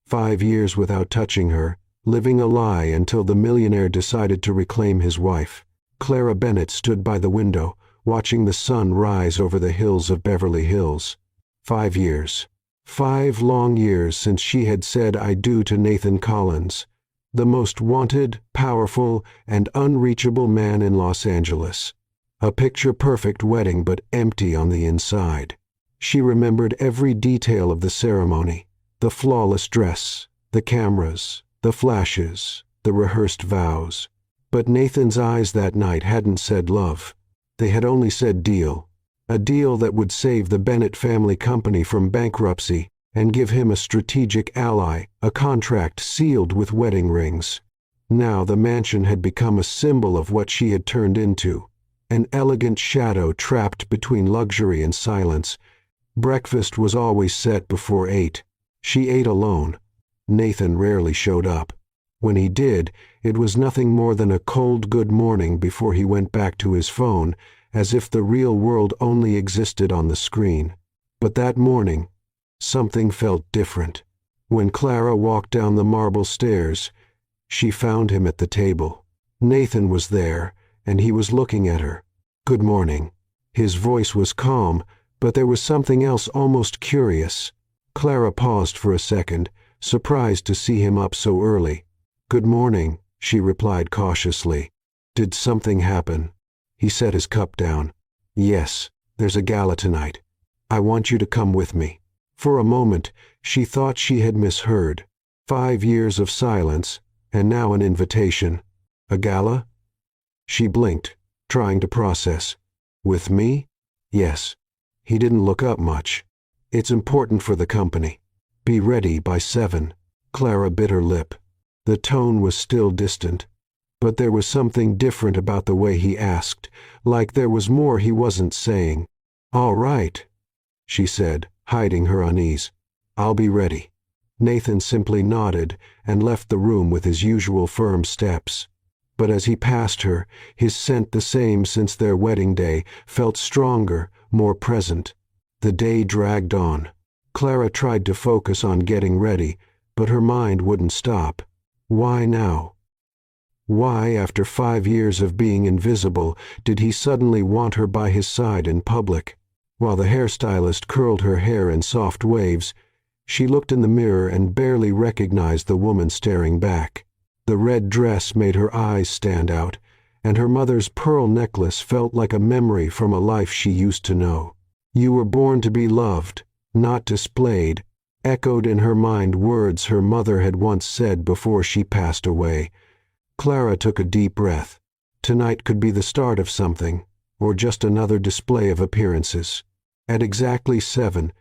5 years without touching her, living a lie until the millionaire decided to reclaim his wife. Clara Bennett stood by the window, watching the sun rise over the hills of Beverly Hills. 5 years. 5 long years since she had said I do to Nathan Collins, the most wanted, powerful, and unreachable man in Los Angeles. A picture-perfect wedding, but empty on the inside. She remembered every detail of the ceremony, the flawless dress, the cameras, the flashes, the rehearsed vows. But Nathan's eyes that night hadn't said love. They had only said deal. A deal that would save the Bennett family company from bankruptcy and give him a strategic ally, a contract sealed with wedding rings. Now the mansion had become a symbol of what she had turned into, an elegant shadow trapped between luxury and silence. Breakfast was always set before 8. She ate alone. Nathan rarely showed up. When he did, it was nothing more than a cold good morning before he went back to his phone, as if the real world only existed on the screen. But that morning, something felt different. When Clara walked down the marble stairs, she found him at the table. Nathan was there, and he was looking at her. "Good morning." His voice was calm, but there was something else almost curious. Clara paused for a second, surprised to see him up so early. "Good morning," she replied cautiously. "Did something happen?" He set his cup down. "Yes, there's a gala tonight. I want you to come with me." For a moment, she thought she had misheard. 5 years of silence, and now an invitation. A gala? She blinked, trying to process. "With me?" "Yes." He didn't look up much. "It's important for the company. Be ready by 7. Clara bit her lip. The tone was still distant. But there was something different about the way he asked, like there was more he wasn't saying. "All right," she said, hiding her unease. "I'll be ready." Nathan simply nodded and left the room with his usual firm steps. But as he passed her, his scent, the same since their wedding day, felt stronger, more present. The day dragged on. Clara tried to focus on getting ready, but her mind wouldn't stop. Why now? Why, after 5 years of being invisible, did he suddenly want her by his side in public? While the hairstylist curled her hair in soft waves, she looked in the mirror and barely recognized the woman staring back. The red dress made her eyes stand out, and her mother's pearl necklace felt like a memory from a life she used to know. "You were born to be loved, not displayed," echoed in her mind words her mother had once said before she passed away. Clara took a deep breath. Tonight could be the start of something, or just another display of appearances. At exactly 7,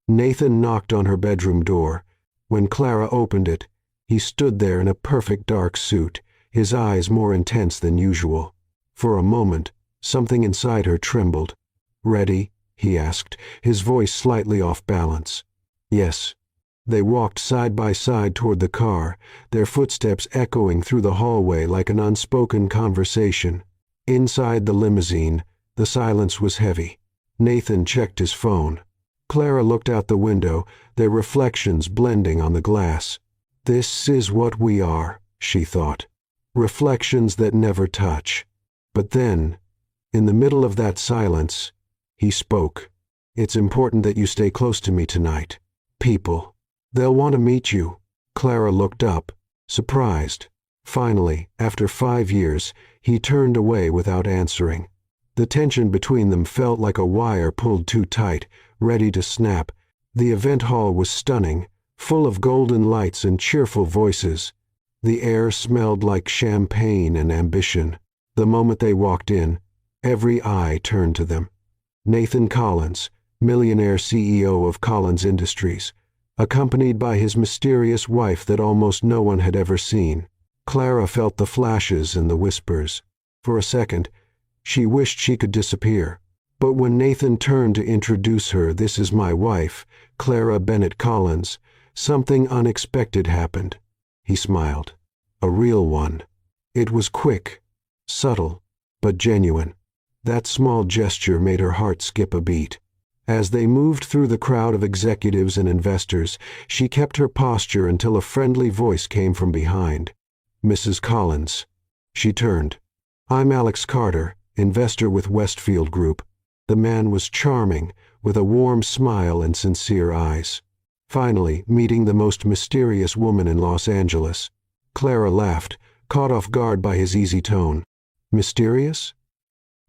Nathan knocked on her bedroom door. When Clara opened it, he stood there in a perfect dark suit, his eyes more intense than usual. For a moment, something inside her trembled. "Ready?" he asked, his voice slightly off balance. "Yes." They walked side by side toward the car, their footsteps echoing through the hallway like an unspoken conversation. Inside the limousine, the silence was heavy. Nathan checked his phone. Clara looked out the window, their reflections blending on the glass. "This is what we are," she thought. Reflections that never touch. But then, in the middle of that silence, he spoke. "It's important that you stay close to me tonight. People. They'll want to meet you." Clara looked up, surprised. Finally, after 5 years, he turned away without answering. The tension between them felt like a wire pulled too tight, ready to snap. The event hall was stunning, full of golden lights and cheerful voices. The air smelled like champagne and ambition. The moment they walked in, every eye turned to them. Nathan Collins, millionaire CEO of Collins Industries, accompanied by his mysterious wife that almost no one had ever seen. Clara felt the flashes and the whispers. For a second, she wished she could disappear. But when Nathan turned to introduce her, "This is my wife, Clara Bennett Collins," something unexpected happened. He smiled. A real one. It was quick, subtle, but genuine. That small gesture made her heart skip a beat. As they moved through the crowd of executives and investors, she kept her posture until a friendly voice came from behind. "Mrs. Collins." She turned. "I'm Alex Carter, investor with Westfield Group." The man was charming, with a warm smile and sincere eyes. Finally, meeting the most mysterious woman in Los Angeles. Clara laughed, caught off guard by his easy tone. "Mysterious?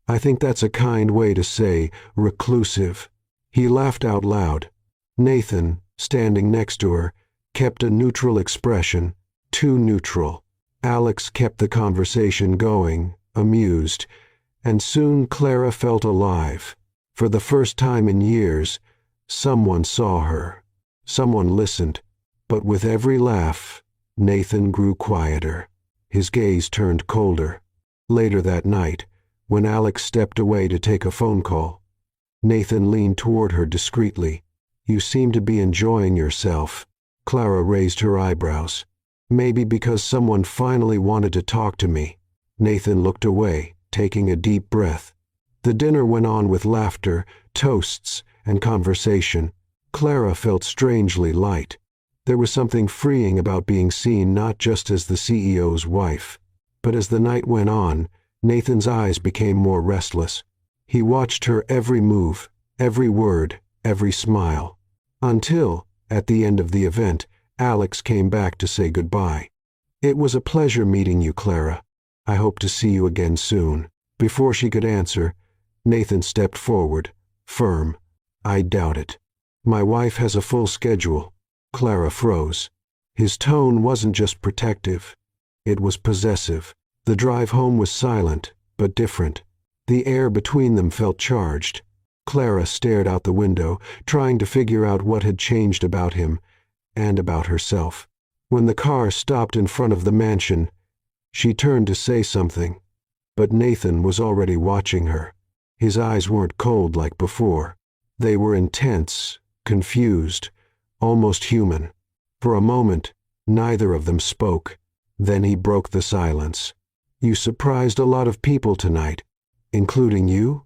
I think that's a kind way to say reclusive." He laughed out loud. Nathan, standing next to her, kept a neutral expression, too neutral. Alex kept the conversation going, amused, and soon Clara felt alive. For the first time in years, someone saw her. Someone listened. But with every laugh, Nathan grew quieter. His gaze turned colder. Later that night, when Alex stepped away to take a phone call, Nathan leaned toward her discreetly. "You seem to be enjoying yourself." Clara raised her eyebrows. "Maybe because someone finally wanted to talk to me." Nathan looked away, taking a deep breath. The dinner went on with laughter, toasts, and conversation. Clara felt strangely light. There was something freeing about being seen not just as the CEO's wife. But as the night went on, Nathan's eyes became more restless. He watched her every move, every word, every smile. Until, at the end of the event, Alex came back to say goodbye. "It was a pleasure meeting you, Clara. I hope to see you again soon." Before she could answer, Nathan stepped forward, firm. "I doubt it. My wife has a full schedule." Clara froze. His tone wasn't just protective. It was possessive. The drive home was silent, but different. The air between them felt charged. Clara stared out the window, trying to figure out what had changed about him, and about herself. When the car stopped in front of the mansion, she turned to say something, but Nathan was already watching her. His eyes weren't cold like before. They were intense, confused, almost human. For a moment, neither of them spoke. Then he broke the silence. "You surprised a lot of people tonight. Including you?"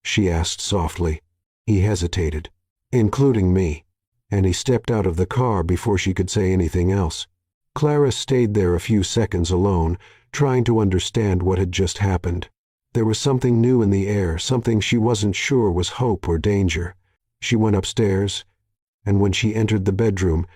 she asked softly. He hesitated. "Including me." And he stepped out of the car before she could say anything else. Clara stayed there a few seconds alone, trying to understand what had just happened. There was something new in the air, something she wasn't sure was hope or danger. She went upstairs, and when she entered the bedroom,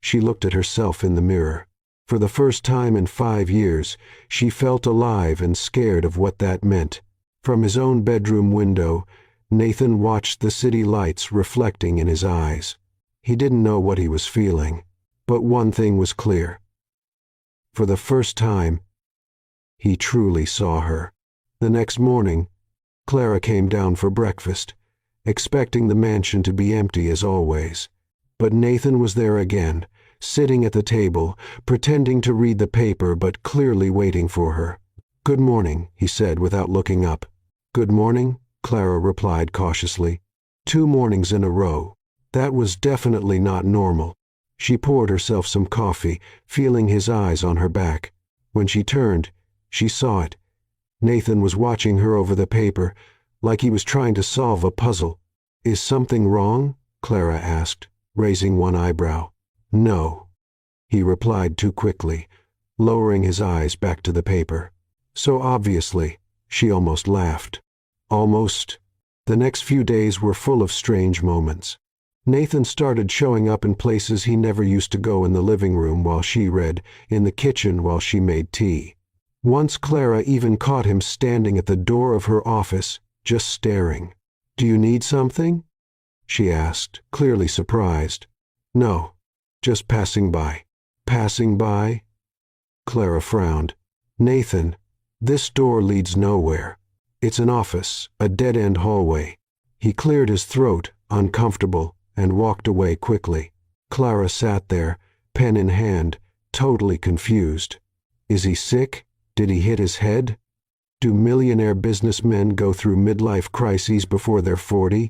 she looked at herself in the mirror. For the first time in 5 years, she felt alive and scared of what that meant. From his own bedroom window, Nathan watched the city lights reflecting in his eyes. He didn't know what he was feeling, but one thing was clear. For the first time, he truly saw her. The next morning, Clara came down for breakfast, expecting the mansion to be empty as always. But Nathan was there again, sitting at the table, pretending to read the paper but clearly waiting for her. "Good morning," he said without looking up. "Good morning," Clara replied cautiously. 2 mornings in a row. That was definitely not normal. She poured herself some coffee, feeling his eyes on her back. When she turned, she saw it. Nathan was watching her over the paper, like he was trying to solve a puzzle. "Is something wrong?" Clara asked, raising one eyebrow. "No," he replied too quickly, lowering his eyes back to the paper. So obviously, she almost laughed. Almost. The next few days were full of strange moments. Nathan started showing up in places he never used to go: in the living room while she read, in the kitchen while she made tea. Once Clara even caught him standing at the door of her office, just staring. "Do you need something?" she asked, clearly surprised. "No, just passing by." "Passing by?" Clara frowned. "Nathan, this door leads nowhere. It's an office, a dead-end hallway." He cleared his throat, uncomfortable, and walked away quickly. Clara sat there, pen in hand, totally confused. Is he sick? Did he hit his head? Do millionaire businessmen go through midlife crises before they're 40?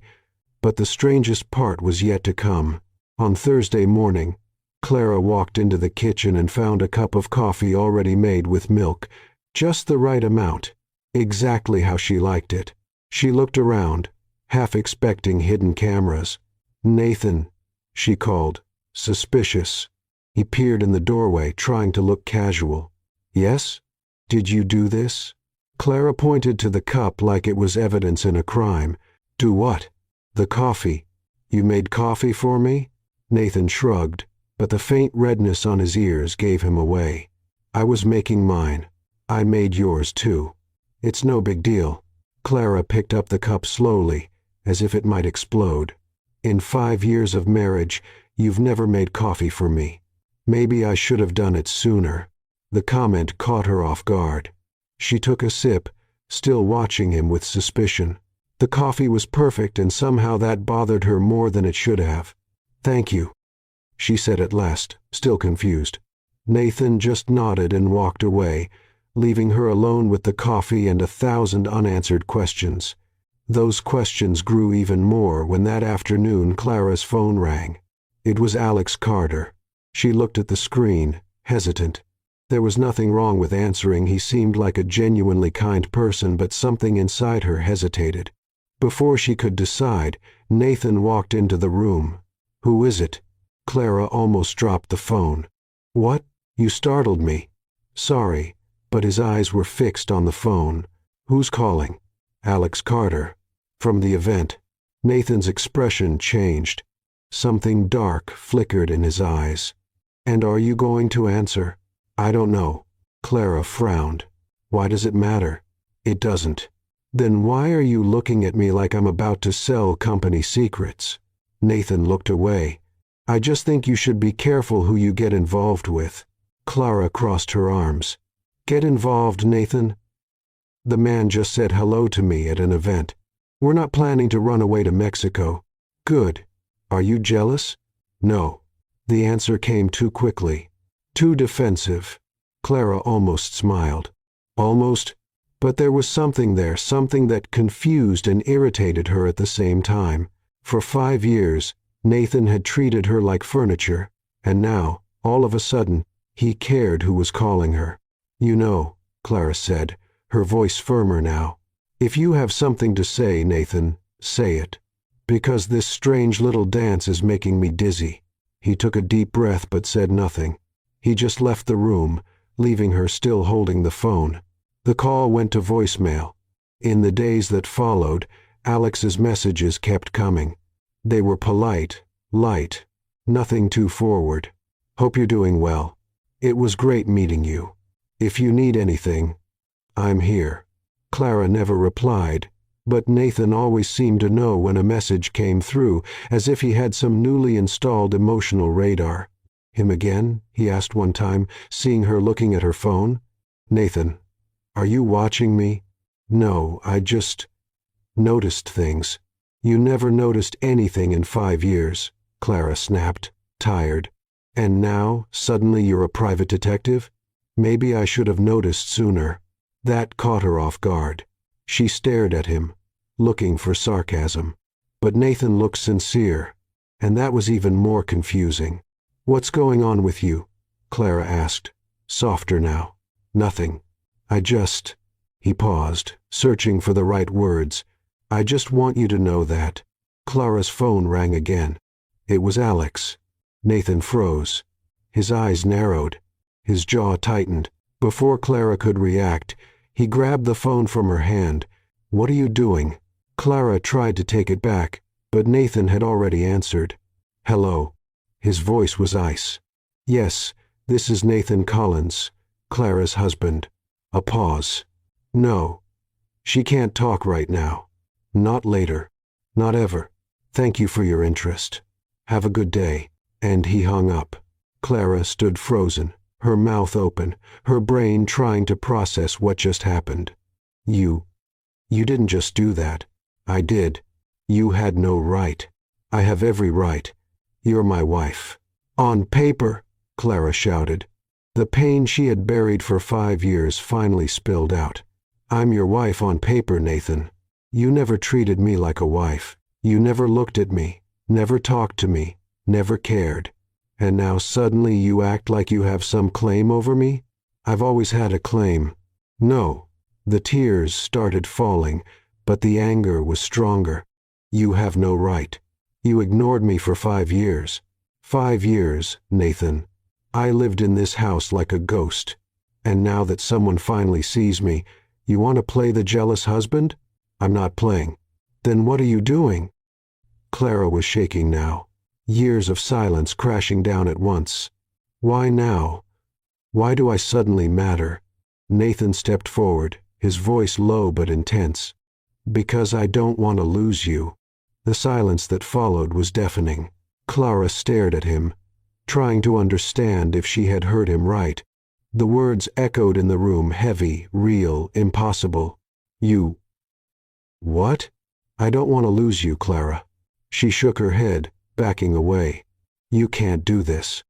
But the strangest part was yet to come. On Thursday morning, Clara walked into the kitchen and found a cup of coffee already made with milk, just the right amount, exactly how she liked it. She looked around, half expecting hidden cameras. "Nathan," she called, suspicious. He peered in the doorway, trying to look casual. "Yes? Did you do this?" Clara pointed to the cup like it was evidence in a crime. "Do what?" "The coffee. You made coffee for me?" Nathan shrugged, but the faint redness on his ears gave him away. "I was making mine. I made yours too. It's no big deal." Clara picked up the cup slowly, as if it might explode. "In 5 years of marriage, you've never made coffee for me. Maybe I should have done it sooner." The comment caught her off guard. She took a sip, still watching him with suspicion. The coffee was perfect, and somehow that bothered her more than it should have. "Thank you," she said at last, still confused. Nathan just nodded and walked away, leaving her alone with the coffee and 1,000 unanswered questions. Those questions grew even more when that afternoon Clara's phone rang. It was Alex Carter. She looked at the screen, hesitant. There was nothing wrong with answering. He seemed like a genuinely kind person, but something inside her hesitated. Before she could decide, Nathan walked into the room. "Who is it?" Clara almost dropped the phone. "What? You startled me." "Sorry," but his eyes were fixed on the phone. "Who's calling?" "Alex Carter. From the event." Nathan's expression changed. Something dark flickered in his eyes. "And are you going to answer?" "I don't know." Clara frowned. "Why does it matter?" "It doesn't." "Then why are you looking at me like I'm about to sell company secrets?" Nathan looked away. "I just think you should be careful who you get involved with." Clara crossed her arms. "Get involved, Nathan?" "The man just said hello to me at an event. We're not planning to run away to Mexico." "Good. Are you jealous?" "No." The answer came too quickly. Too defensive. Clara almost smiled. Almost? But there was something there, something that confused and irritated her at the same time. For 5 years, Nathan had treated her like furniture, and now, all of a sudden, he cared who was calling her. "You know," Clara said, her voice firmer now, "if you have something to say, Nathan, say it. Because this strange little dance is making me dizzy." He took a deep breath but said nothing. He just left the room, leaving her still holding the phone. The call went to voicemail. In the days that followed, Alex's messages kept coming. They were polite, light, nothing too forward. "Hope you're doing well. It was great meeting you. If you need anything, I'm here." Clara never replied, but Nathan always seemed to know when a message came through, as if he had some newly installed emotional radar. "Him again?" he asked one time, seeing her looking at her phone. "Nathan, are you watching me?" "No, I just noticed things." "You never noticed anything in 5 years," Clara snapped, tired. "And now, suddenly you're a private detective? Maybe I should have noticed sooner." That caught her off guard. She stared at him, looking for sarcasm. But Nathan looked sincere, and that was even more confusing. "What's going on with you?" Clara asked, softer now. "Nothing. I just—" He paused, searching for the right words. "I just want you to know that." Clara's phone rang again. It was Alex. Nathan froze. His eyes narrowed. His jaw tightened. Before Clara could react, he grabbed the phone from her hand. "What are you doing?" Clara tried to take it back, but Nathan had already answered. "Hello." His voice was ice. "Yes, this is Nathan Collins, Clara's husband." A pause. "No. She can't talk right now. Not later. Not ever. Thank you for your interest. Have a good day." And he hung up. Clara stood frozen, her mouth open, her brain trying to process what just happened. You didn't just do that." "I did. You had no right." "I have every right. You're my wife." "On paper," Clara shouted. The pain she had buried for 5 years finally spilled out. "I'm your wife on paper, Nathan. You never treated me like a wife. You never looked at me, never talked to me, never cared. And now suddenly you act like you have some claim over me?" "I've always had a claim." "No." The tears started falling, but the anger was stronger. You have no right. You ignored me for 5 years. 5 years, Nathan. I lived in this house like a ghost. And now that someone finally sees me, you want to play the jealous husband? I'm not playing. Then what are you doing? Clara was shaking now. Years of silence crashing down at once. Why now? Why do I suddenly matter? Nathan stepped forward, his voice low but intense. Because I don't want to lose you. The silence that followed was deafening. Clara stared at him, trying to understand if she had heard him right. The words echoed in the room, heavy, real, impossible. You. What? I don't want to lose you, Clara. She shook her head, backing away. You can't do this.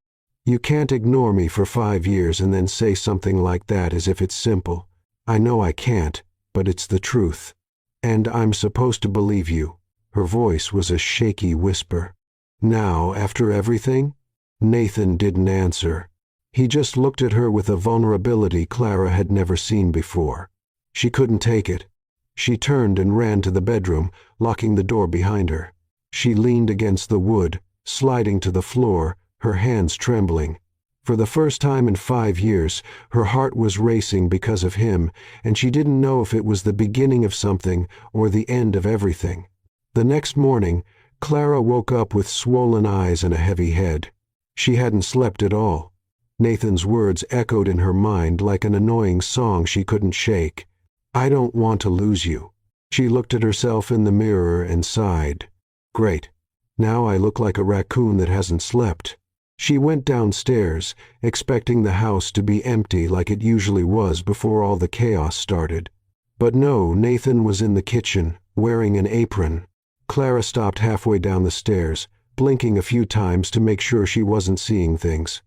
You can't ignore me for 5 years and then say something like that as if it's simple. I know I can't, but it's the truth. And I'm supposed to believe you. Her voice was a shaky whisper. Now, after everything? Nathan didn't answer. He just looked at her with a vulnerability Clara had never seen before. She couldn't take it. She turned and ran to the bedroom, locking the door behind her. She leaned against the wood, sliding to the floor, her hands trembling. For the first time in 5 years, her heart was racing because of him, and she didn't know if it was the beginning of something or the end of everything. The next morning, Clara woke up with swollen eyes and a heavy head. She hadn't slept at all. Nathan's words echoed in her mind like an annoying song she couldn't shake. I don't want to lose you. She looked at herself in the mirror and sighed. Great. Now I look like a raccoon that hasn't slept. She went downstairs, expecting the house to be empty like it usually was before all the chaos started. But no, Nathan was in the kitchen, wearing an apron. Clara stopped halfway down the stairs, blinking a few times to make sure she wasn't seeing things.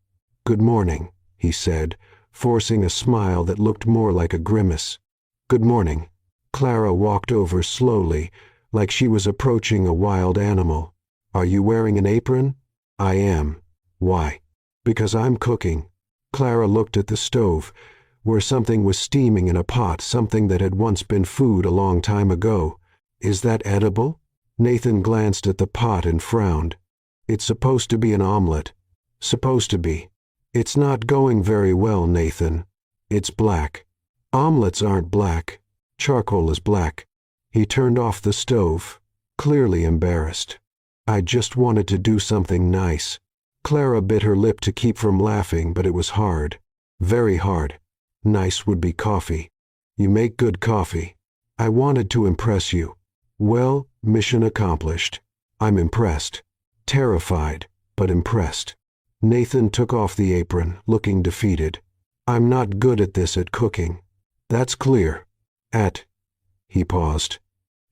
Good morning, he said, forcing a smile that looked more like a grimace. Good morning. Clara walked over slowly, like she was approaching a wild animal. Are you wearing an apron? I am. Why? Because I'm cooking. Clara looked at the stove, where something was steaming in a pot, something that had once been food a long time ago. Is that edible? Nathan glanced at the pot and frowned. It's supposed to be an omelet. Supposed to be. It's not going very well, Nathan. It's black. Omelets aren't black. Charcoal is black. He turned off the stove, clearly embarrassed. I just wanted to do something nice. Clara bit her lip to keep from laughing, but it was hard. Very hard. Nice would be coffee. You make good coffee. I wanted to impress you. Well, mission accomplished. I'm impressed. Terrified, but impressed. Nathan took off the apron, looking defeated. I'm not good at this at cooking. That's clear. He paused.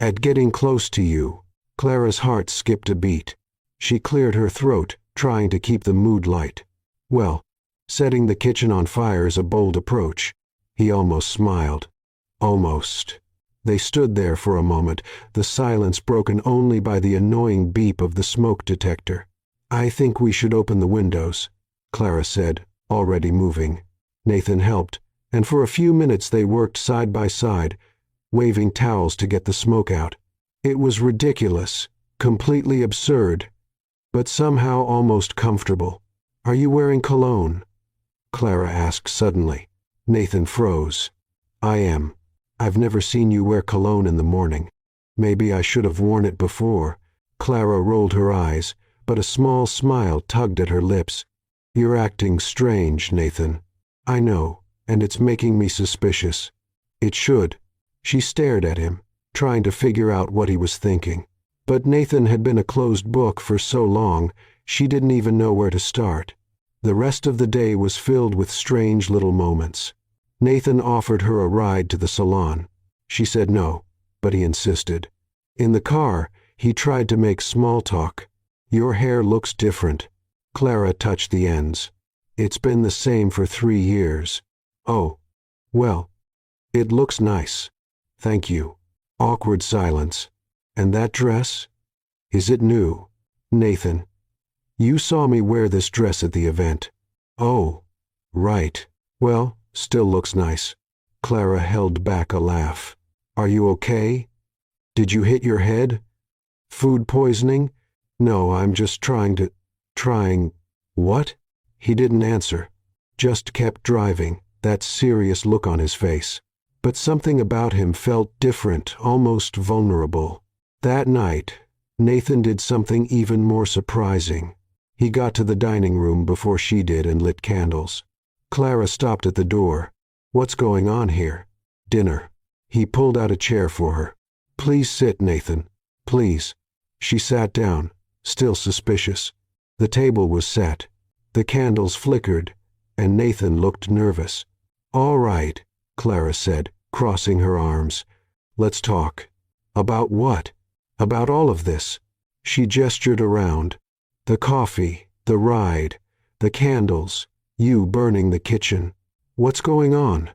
At getting close to you. Clara's heart skipped a beat. She cleared her throat, trying to keep the mood light. Well, setting the kitchen on fire is a bold approach. He almost smiled. Almost. They stood there for a moment, the silence broken only by the annoying beep of the smoke detector. I think we should open the windows, Clara said, already moving. Nathan helped, and for a few minutes they worked side by side, waving towels to get the smoke out. It was ridiculous, completely absurd, but somehow almost comfortable. Are you wearing cologne? Clara asked suddenly. Nathan froze. I am. I've never seen you wear cologne in the morning. Maybe I should have worn it before. Clara rolled her eyes, but a small smile tugged at her lips. You're acting strange, Nathan. I know, and it's making me suspicious. It should. She stared at him, trying to figure out what he was thinking. But Nathan had been a closed book for so long, she didn't even know where to start. The rest of the day was filled with strange little moments. Nathan offered her a ride to the salon. She said no, but he insisted. In the car, he tried to make small talk. Your hair looks different. Clara touched the ends. It's been the same for 3 years. Oh, well, it looks nice. Thank you. Awkward silence. And that dress? Is it new? Nathan, you saw me wear this dress at the event. Oh, right. Well, still looks nice. Clara held back a laugh. Are you okay? Did you hit your head? Food poisoning? No, I'm just trying. What? He didn't answer. Just kept driving, that serious look on his face. But something about him felt different, almost vulnerable. That night, Nathan did something even more surprising. He got to the dining room before she did and lit candles. Clara stopped at the door. What's going on here? Dinner. He pulled out a chair for her. Please sit, Nathan. Please. She sat down, still suspicious. The table was set. The candles flickered, and Nathan looked nervous. All right, Clara said, crossing her arms. Let's talk. About what? About all of this. She gestured around. The coffee, the ride, the candles, you burning the kitchen. What's going on?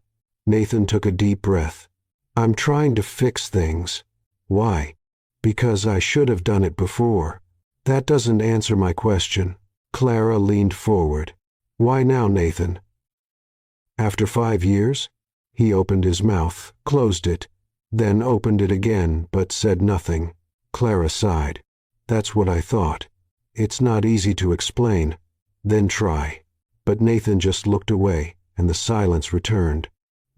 Nathan took a deep breath. I'm trying to fix things. Why? Because I should have done it before. That doesn't answer my question. Clara leaned forward. Why now, Nathan? After 5 years? He opened his mouth, closed it, then opened it again, but said nothing. Clara sighed. That's what I thought. It's not easy to explain. Then try. But Nathan just looked away, and the silence returned.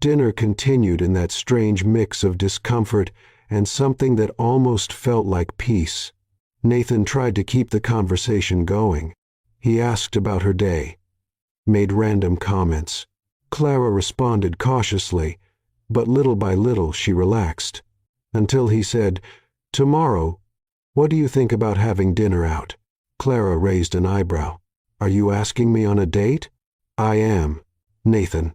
Dinner continued in that strange mix of discomfort and something that almost felt like peace. Nathan tried to keep the conversation going. He asked about her day, made random comments. Clara responded cautiously, but little by little she relaxed. Until he said, Tomorrow, what do you think about having dinner out? Clara raised an eyebrow. Are you asking me on a date? I am. Nathan,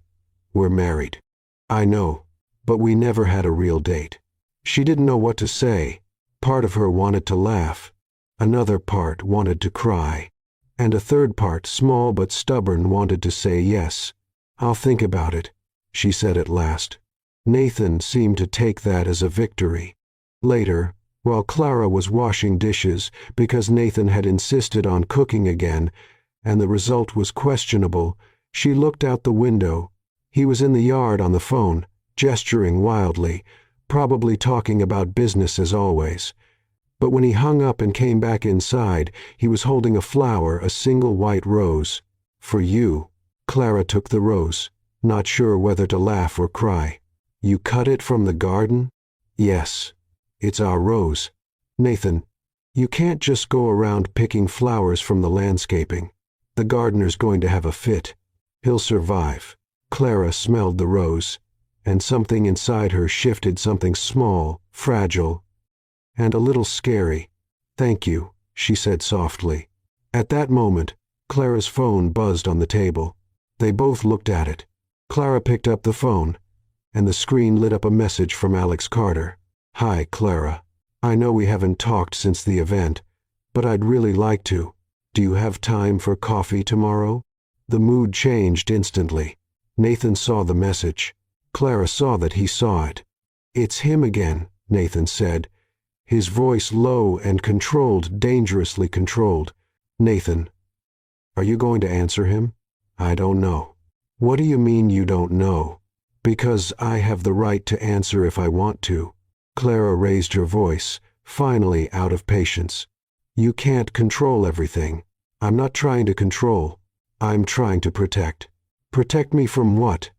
we're married. I know, but we never had a real date. She didn't know what to say. Part of her wanted to laugh. Another part wanted to cry. And a third part, small but stubborn, wanted to say yes. I'll think about it, she said at last. Nathan seemed to take that as a victory. Later, while Clara was washing dishes because Nathan had insisted on cooking again, and the result was questionable, she looked out the window. He was in the yard on the phone, gesturing wildly, probably talking about business as always. But when he hung up and came back inside, he was holding a flower, a single white rose. For you. Clara took the rose, not sure whether to laugh or cry. You cut it from the garden? Yes. It's our rose. Nathan, you can't just go around picking flowers from the landscaping. The gardener's going to have a fit. He'll survive. Clara smelled the rose, and something inside her shifted, something small, fragile, and a little scary. Thank you, she said softly. At that moment, Clara's phone buzzed on the table. They both looked at it. Clara picked up the phone, and the screen lit up a message from Alex Carter. Hi, Clara. I know we haven't talked since the event, but I'd really like to. Do you have time for coffee tomorrow? The mood changed instantly. Nathan saw the message. Clara saw that he saw it. It's him again, Nathan said, his voice low and controlled, dangerously controlled. Nathan, are you going to answer him? I don't know. What do you mean you don't know? Because I have the right to answer if I want to. Clara raised her voice, finally out of patience. You can't control everything. I'm not trying to control. I'm trying to protect. Protect me from what?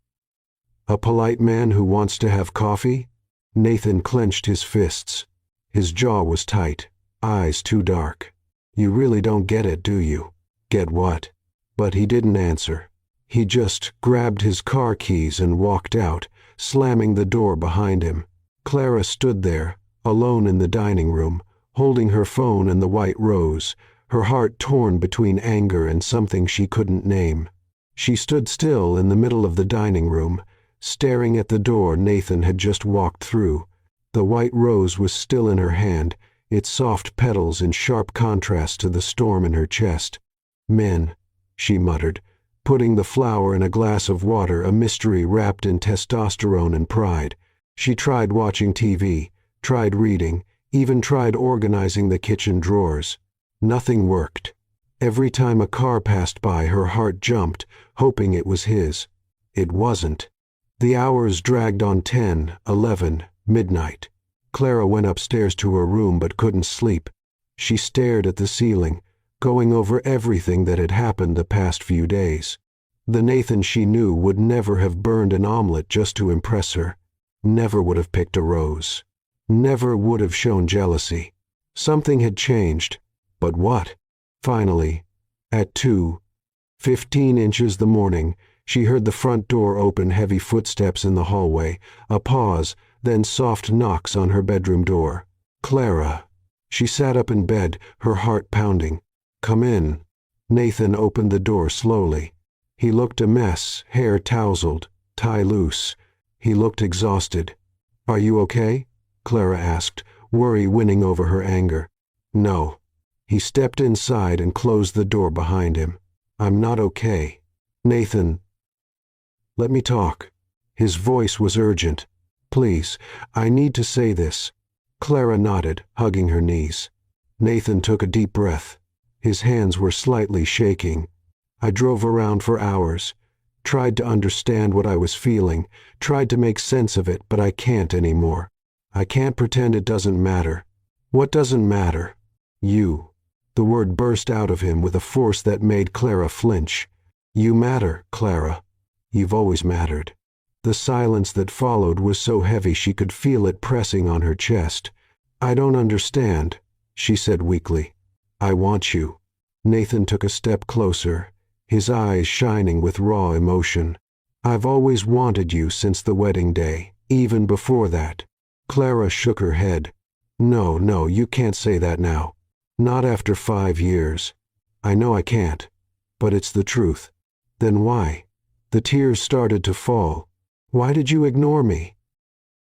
A polite man who wants to have coffee? Nathan clenched his fists. His jaw was tight, eyes too dark. You really don't get it, do you? Get what? But he didn't answer. He just grabbed his car keys and walked out, slamming the door behind him. Clara stood there, alone in the dining room, holding her phone and the white rose, her heart torn between anger and something she couldn't name. She stood still in the middle of the dining room, staring at the door Nathan had just walked through. The white rose was still in her hand, its soft petals in sharp contrast to the storm in her chest. Men, she muttered, putting the flower in a glass of water, a mystery wrapped in testosterone and pride. She tried watching TV, tried reading, even tried organizing the kitchen drawers. Nothing worked. Every time a car passed by, her heart jumped, hoping it was his. It wasn't. The hours dragged on 10, 11, midnight. Clara went upstairs to her room but couldn't sleep. She stared at the ceiling, going over everything that had happened the past few days. The Nathan she knew would never have burned an omelet just to impress her, never would have picked a rose, never would have shown jealousy. Something had changed, but what? Finally, at 2:15 the morning, she heard the front door open, heavy footsteps in the hallway, a pause, then soft knocks on her bedroom door. Clara. She sat up in bed, her heart pounding. Come in. Nathan opened the door slowly. He looked a mess, hair tousled, tie loose. He looked exhausted. Are you okay? Clara asked, worry winning over her anger. No. He stepped inside and closed the door behind him. I'm not okay. Nathan. Let me talk. His voice was urgent. Please, I need to say this. Clara nodded, hugging her knees. Nathan took a deep breath. His hands were slightly shaking. I drove around for hours, tried to understand what I was feeling, tried to make sense of it, but I can't anymore. I can't pretend it doesn't matter. What doesn't matter? You. The word burst out of him with a force that made Clara flinch. You matter, Clara. You've always mattered. The silence that followed was so heavy she could feel it pressing on her chest. I don't understand, she said weakly. I want you. Nathan took a step closer, his eyes shining with raw emotion. I've always wanted you since the wedding day, even before that. Clara shook her head. No, you can't say that now. Not after 5 years. I know I can't, but it's the truth. Then why? The tears started to fall. Why did you ignore me?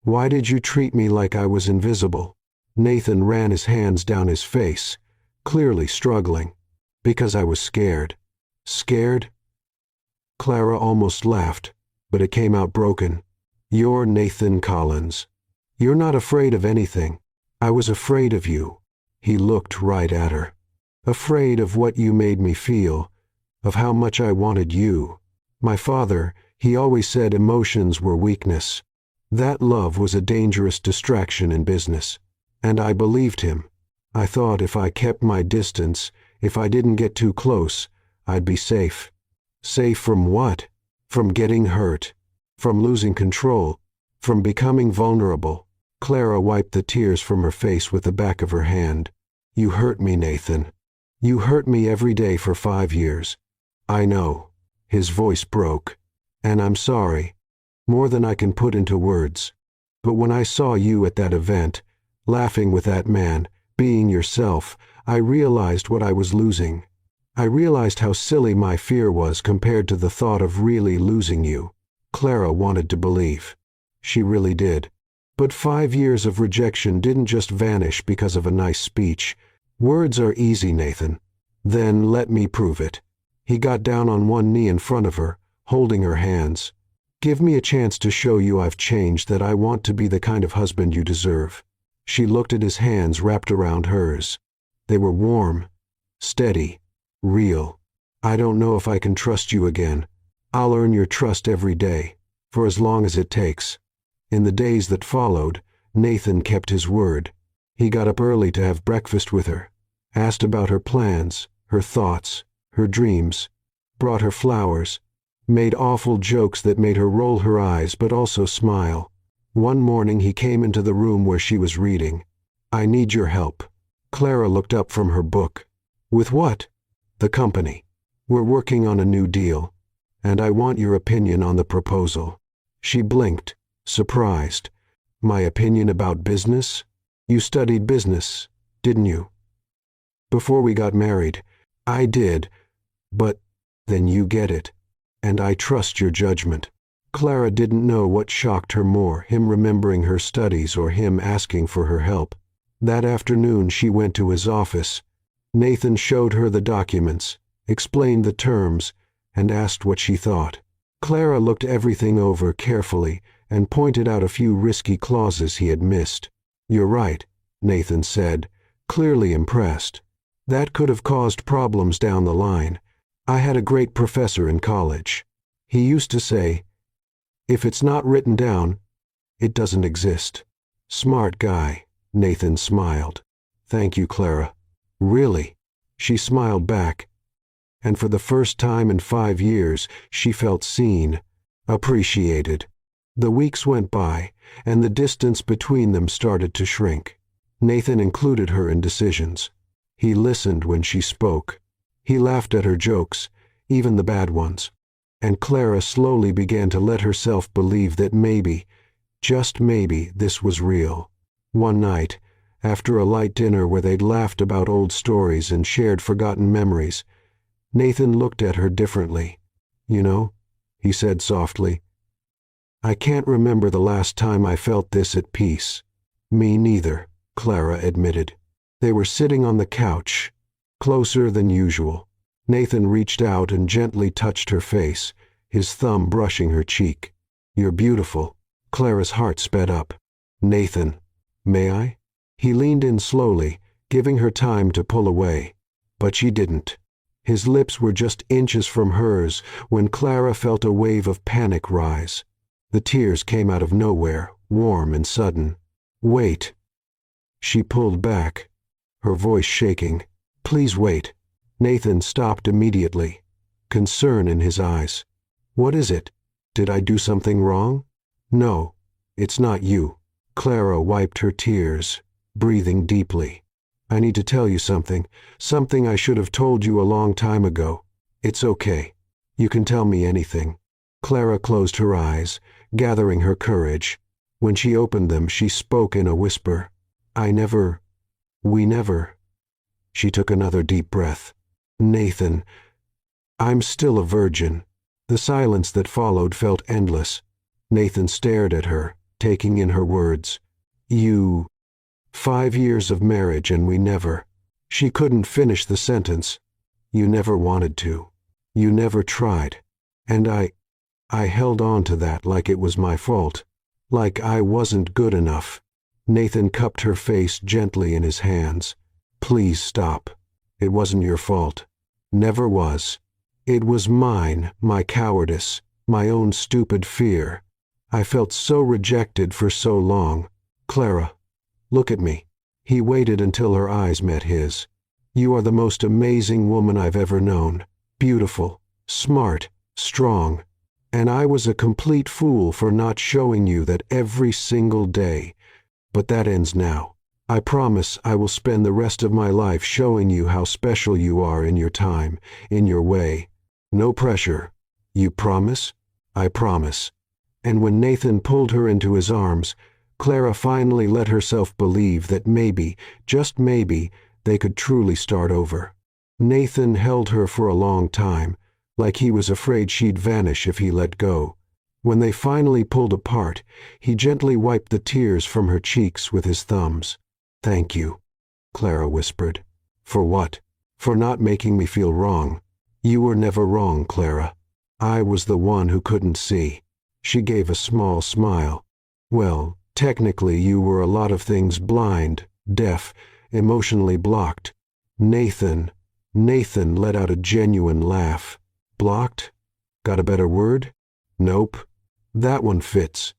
Why did you treat me like I was invisible? Nathan ran his hands down his face, clearly struggling. Because I was scared. Scared? Clara almost laughed, but it came out broken. You're Nathan Collins. You're not afraid of anything. I was afraid of you. He looked right at her. Afraid of what you made me feel, of how much I wanted you. My father, he always said emotions were weakness. That love was a dangerous distraction in business. And I believed him. I thought if I kept my distance, if I didn't get too close, I'd be safe. Safe from what? From getting hurt. From losing control. From becoming vulnerable. Clara wiped the tears from her face with the back of her hand. You hurt me, Nathan. You hurt me every day for 5 years. I know. His voice broke. And I'm sorry. More than I can put into words. But when I saw you at that event, laughing with that man, being yourself, I realized what I was losing. I realized how silly my fear was compared to the thought of really losing you. Clara wanted to believe. She really did. But 5 years of rejection didn't just vanish because of a nice speech. Words are easy, Nathan. Then let me prove it. He got down on one knee in front of her, holding her hands. Give me a chance to show you I've changed, that I want to be the kind of husband you deserve. She looked at his hands wrapped around hers. They were warm, steady, real. I don't know if I can trust you again. I'll earn your trust every day, for as long as it takes. In the days that followed, Nathan kept his word. He got up early to have breakfast with her, asked about her plans, her thoughts, her dreams, brought her flowers, made awful jokes that made her roll her eyes but also smile. One morning he came into the room where she was reading. I need your help. Clara looked up from her book. With what? The company. We're working on a new deal, and I want your opinion on the proposal. She blinked, surprised. My opinion about business? You studied business, didn't you? Before we got married. I did, but then you get it, and I trust your judgment. Clara didn't know what shocked her more, him remembering her studies or him asking for her help. That afternoon she went to his office. Nathan showed her the documents, explained the terms, and asked what she thought. Clara looked everything over carefully and pointed out a few risky clauses he had missed. You're right, Nathan said, clearly impressed. That could have caused problems down the line. I had a great professor in college. He used to say, if it's not written down, it doesn't exist. Smart guy, Nathan smiled. Thank you, Clara. Really? She smiled back, and for the first time in 5 years, she felt seen, appreciated. The weeks went by, and the distance between them started to shrink. Nathan included her in decisions. He listened when she spoke. He laughed at her jokes, even the bad ones. And Clara slowly began to let herself believe that maybe, just maybe, this was real. One night, after a light dinner where they'd laughed about old stories and shared forgotten memories, Nathan looked at her differently. "You know," he said softly, "I can't remember the last time I felt this at peace." "Me neither," Clara admitted. They were sitting on the couch, closer than usual. Nathan reached out and gently touched her face, his thumb brushing her cheek. "You're beautiful." Clara's heart sped up. "Nathan, may I?" He leaned in slowly, giving her time to pull away. But she didn't. His lips were just inches from hers when Clara felt a wave of panic rise. The tears came out of nowhere, warm and sudden. "Wait." She pulled back, her voice shaking. "Please wait." Nathan stopped immediately, concern in his eyes. "What is it? Did I do something wrong?" "No, it's not you." Clara wiped her tears, breathing deeply. "I need to tell you something I should have told you a long time ago. It's okay. You can tell me anything." Clara closed her eyes, gathering her courage. When she opened them, she spoke in a whisper. We never." She took another deep breath. "Nathan, I'm still a virgin." The silence that followed felt endless. Nathan stared at her, taking in her words. 5 years of marriage and we never." She couldn't finish the sentence. "You never wanted to. You never tried. And I held on to that like it was my fault. Like I wasn't good enough." Nathan cupped her face gently in his hands. "Please stop. It wasn't your fault. Never was. It was mine, my cowardice, my own stupid fear. I felt so rejected for so long. Clara, look at me." He waited until her eyes met his. "You are the most amazing woman I've ever known. Beautiful, smart, strong. And I was a complete fool for not showing you that every single day. But that ends now. I promise I will spend the rest of my life showing you how special you are in your time, in your way. No pressure. You promise?" "I promise." And when Nathan pulled her into his arms, Clara finally let herself believe that maybe, just maybe, they could truly start over. Nathan held her for a long time, like he was afraid she'd vanish if he let go. When they finally pulled apart, he gently wiped the tears from her cheeks with his thumbs. "Thank you," Clara whispered. "For what?" "For not making me feel wrong." "You were never wrong, Clara. I was the one who couldn't see." She gave a small smile. "Well, technically you were a lot of things, blind, deaf, emotionally blocked." Nathan let out a genuine laugh. "Blocked? Got a better word?" "Nope. That one fits."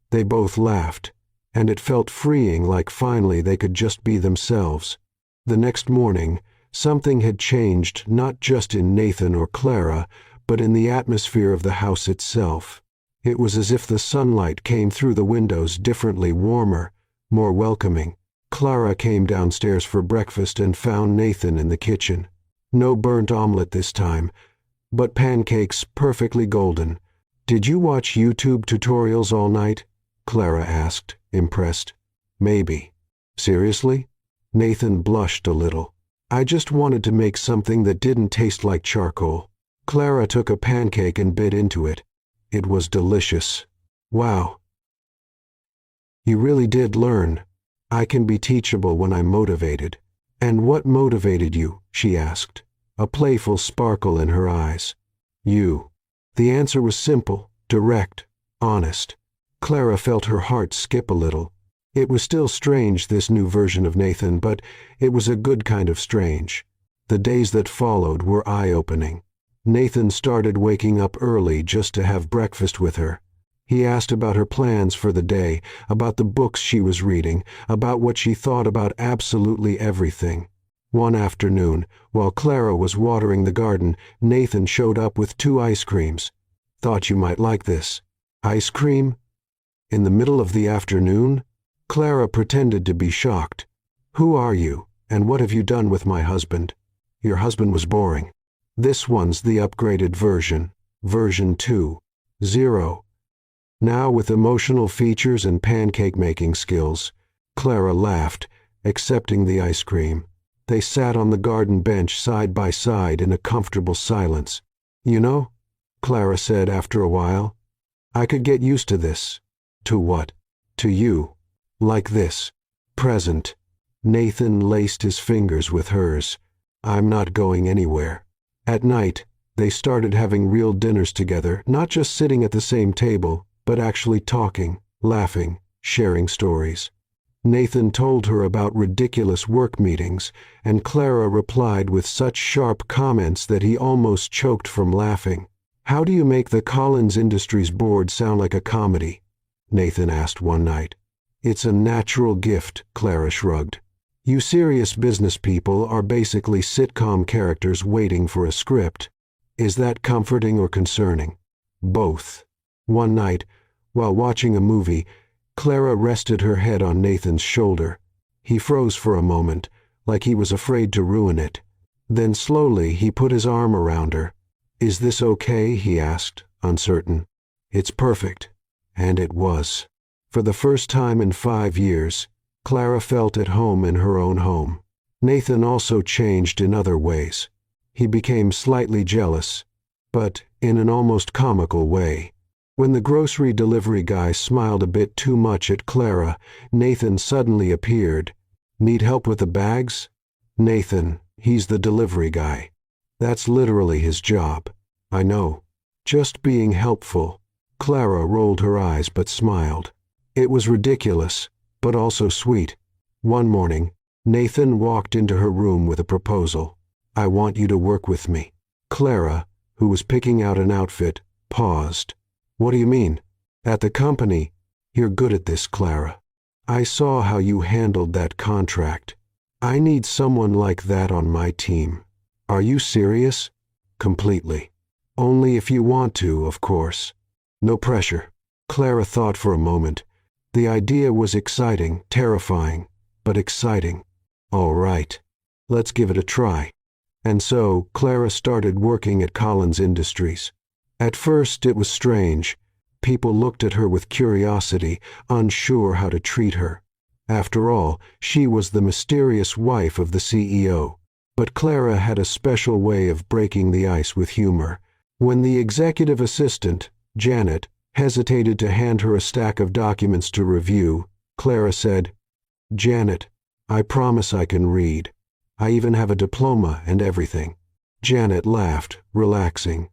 They both laughed, and it felt freeing, like finally they could just be themselves. The next morning, something had changed, not just in Nathan or Clara, but in the atmosphere of the house itself. It was as if the sunlight came through the windows differently, warmer, more welcoming. Clara came downstairs for breakfast and found Nathan in the kitchen. No burnt omelet this time, but pancakes perfectly golden. "Did you watch YouTube tutorials all night?" Clara asked, impressed. "Maybe." "Seriously?" Nathan blushed a little. "I just wanted to make something that didn't taste like charcoal." Clara took a pancake and bit into it. It was delicious. "Wow. You really did learn. I can be teachable when I'm motivated." "And what motivated you?" she asked, a playful sparkle in her eyes. "You." The answer was simple, direct, honest. Clara felt her heart skip a little. It was still strange, this new version of Nathan, but it was a good kind of strange. The days that followed were eye-opening. Nathan started waking up early just to have breakfast with her. He asked about her plans for the day, about the books she was reading, about what she thought about absolutely everything. One afternoon, while Clara was watering the garden, Nathan showed up with 2 ice creams. "Thought you might like this." "Ice cream? In the middle of the afternoon?" Clara pretended to be shocked. "Who are you, and what have you done with my husband?" "Your husband was boring. This one's the upgraded version, version 2.0. Now with emotional features and pancake-making skills." Clara laughed, accepting the ice cream. They sat on the garden bench side by side in a comfortable silence. "You know," Clara said after a while, "I could get used to this." "To what?" "To you. Like this. Present." Nathan laced his fingers with hers. "I'm not going anywhere." At night, they started having real dinners together, not just sitting at the same table, but actually talking, laughing, sharing stories. Nathan told her about ridiculous work meetings, and Clara replied with such sharp comments that he almost choked from laughing. "How do you make the Collins Industries board sound like a comedy?" Nathan asked one night. "It's a natural gift," Clara shrugged. "You serious business people are basically sitcom characters waiting for a script." "Is that comforting or concerning?" "Both." One night, while watching a movie, Clara rested her head on Nathan's shoulder. He froze for a moment, like he was afraid to ruin it. Then slowly he put his arm around her. "Is this okay?" he asked, uncertain. "It's perfect." And it was. For the first time in 5 years, Clara felt at home in her own home. Nathan also changed in other ways. He became slightly jealous, but in an almost comical way. When the grocery delivery guy smiled a bit too much at Clara, Nathan suddenly appeared. "Need help with the bags?" "Nathan, he's the delivery guy. That's literally his job." "I know. Just being helpful." Clara rolled her eyes but smiled. It was ridiculous, but also sweet. One morning, Nathan walked into her room with a proposal. "I want you to work with me." Clara, who was picking out an outfit, paused. "What do you mean?" "At the company." "You're good at this, Clara. I saw how you handled that contract. I need someone like that on my team." "Are you serious?" "Completely. Only if you want to, of course. No pressure." Clara thought for a moment. The idea was exciting, terrifying, but exciting. "All right. Let's give it a try." And so, Clara started working at Collins Industries. At first it was strange. People looked at her with curiosity, unsure how to treat her. After all, she was the mysterious wife of the CEO. But Clara had a special way of breaking the ice with humor. When the executive assistant, Janet, hesitated to hand her a stack of documents to review, Clara said, "Janet, I promise I can read. I even have a diploma and everything." Janet laughed, relaxing.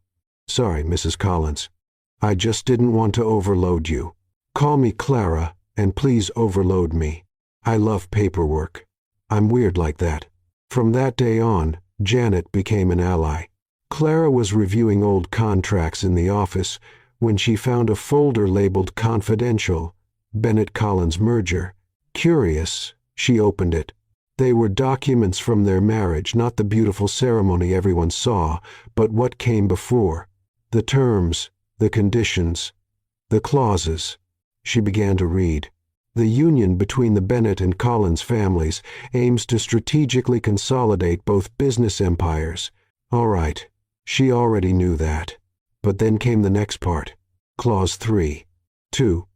"Sorry, Mrs. Collins. I just didn't want to overload you. Call me Clara, and please overload me. I love paperwork. I'm weird like that." From that day on, Janet became an ally. Clara was reviewing old contracts in the office when she found a folder labeled Confidential, Bennett Collins merger. Curious, she opened it. They were documents from their marriage, not the beautiful ceremony everyone saw, but what came before. The terms, the conditions, the clauses. She began to read. The union between the Bennett and Collins families aims to strategically consolidate both business empires. All right, she already knew that. But then came the next part. Clause 3. 2.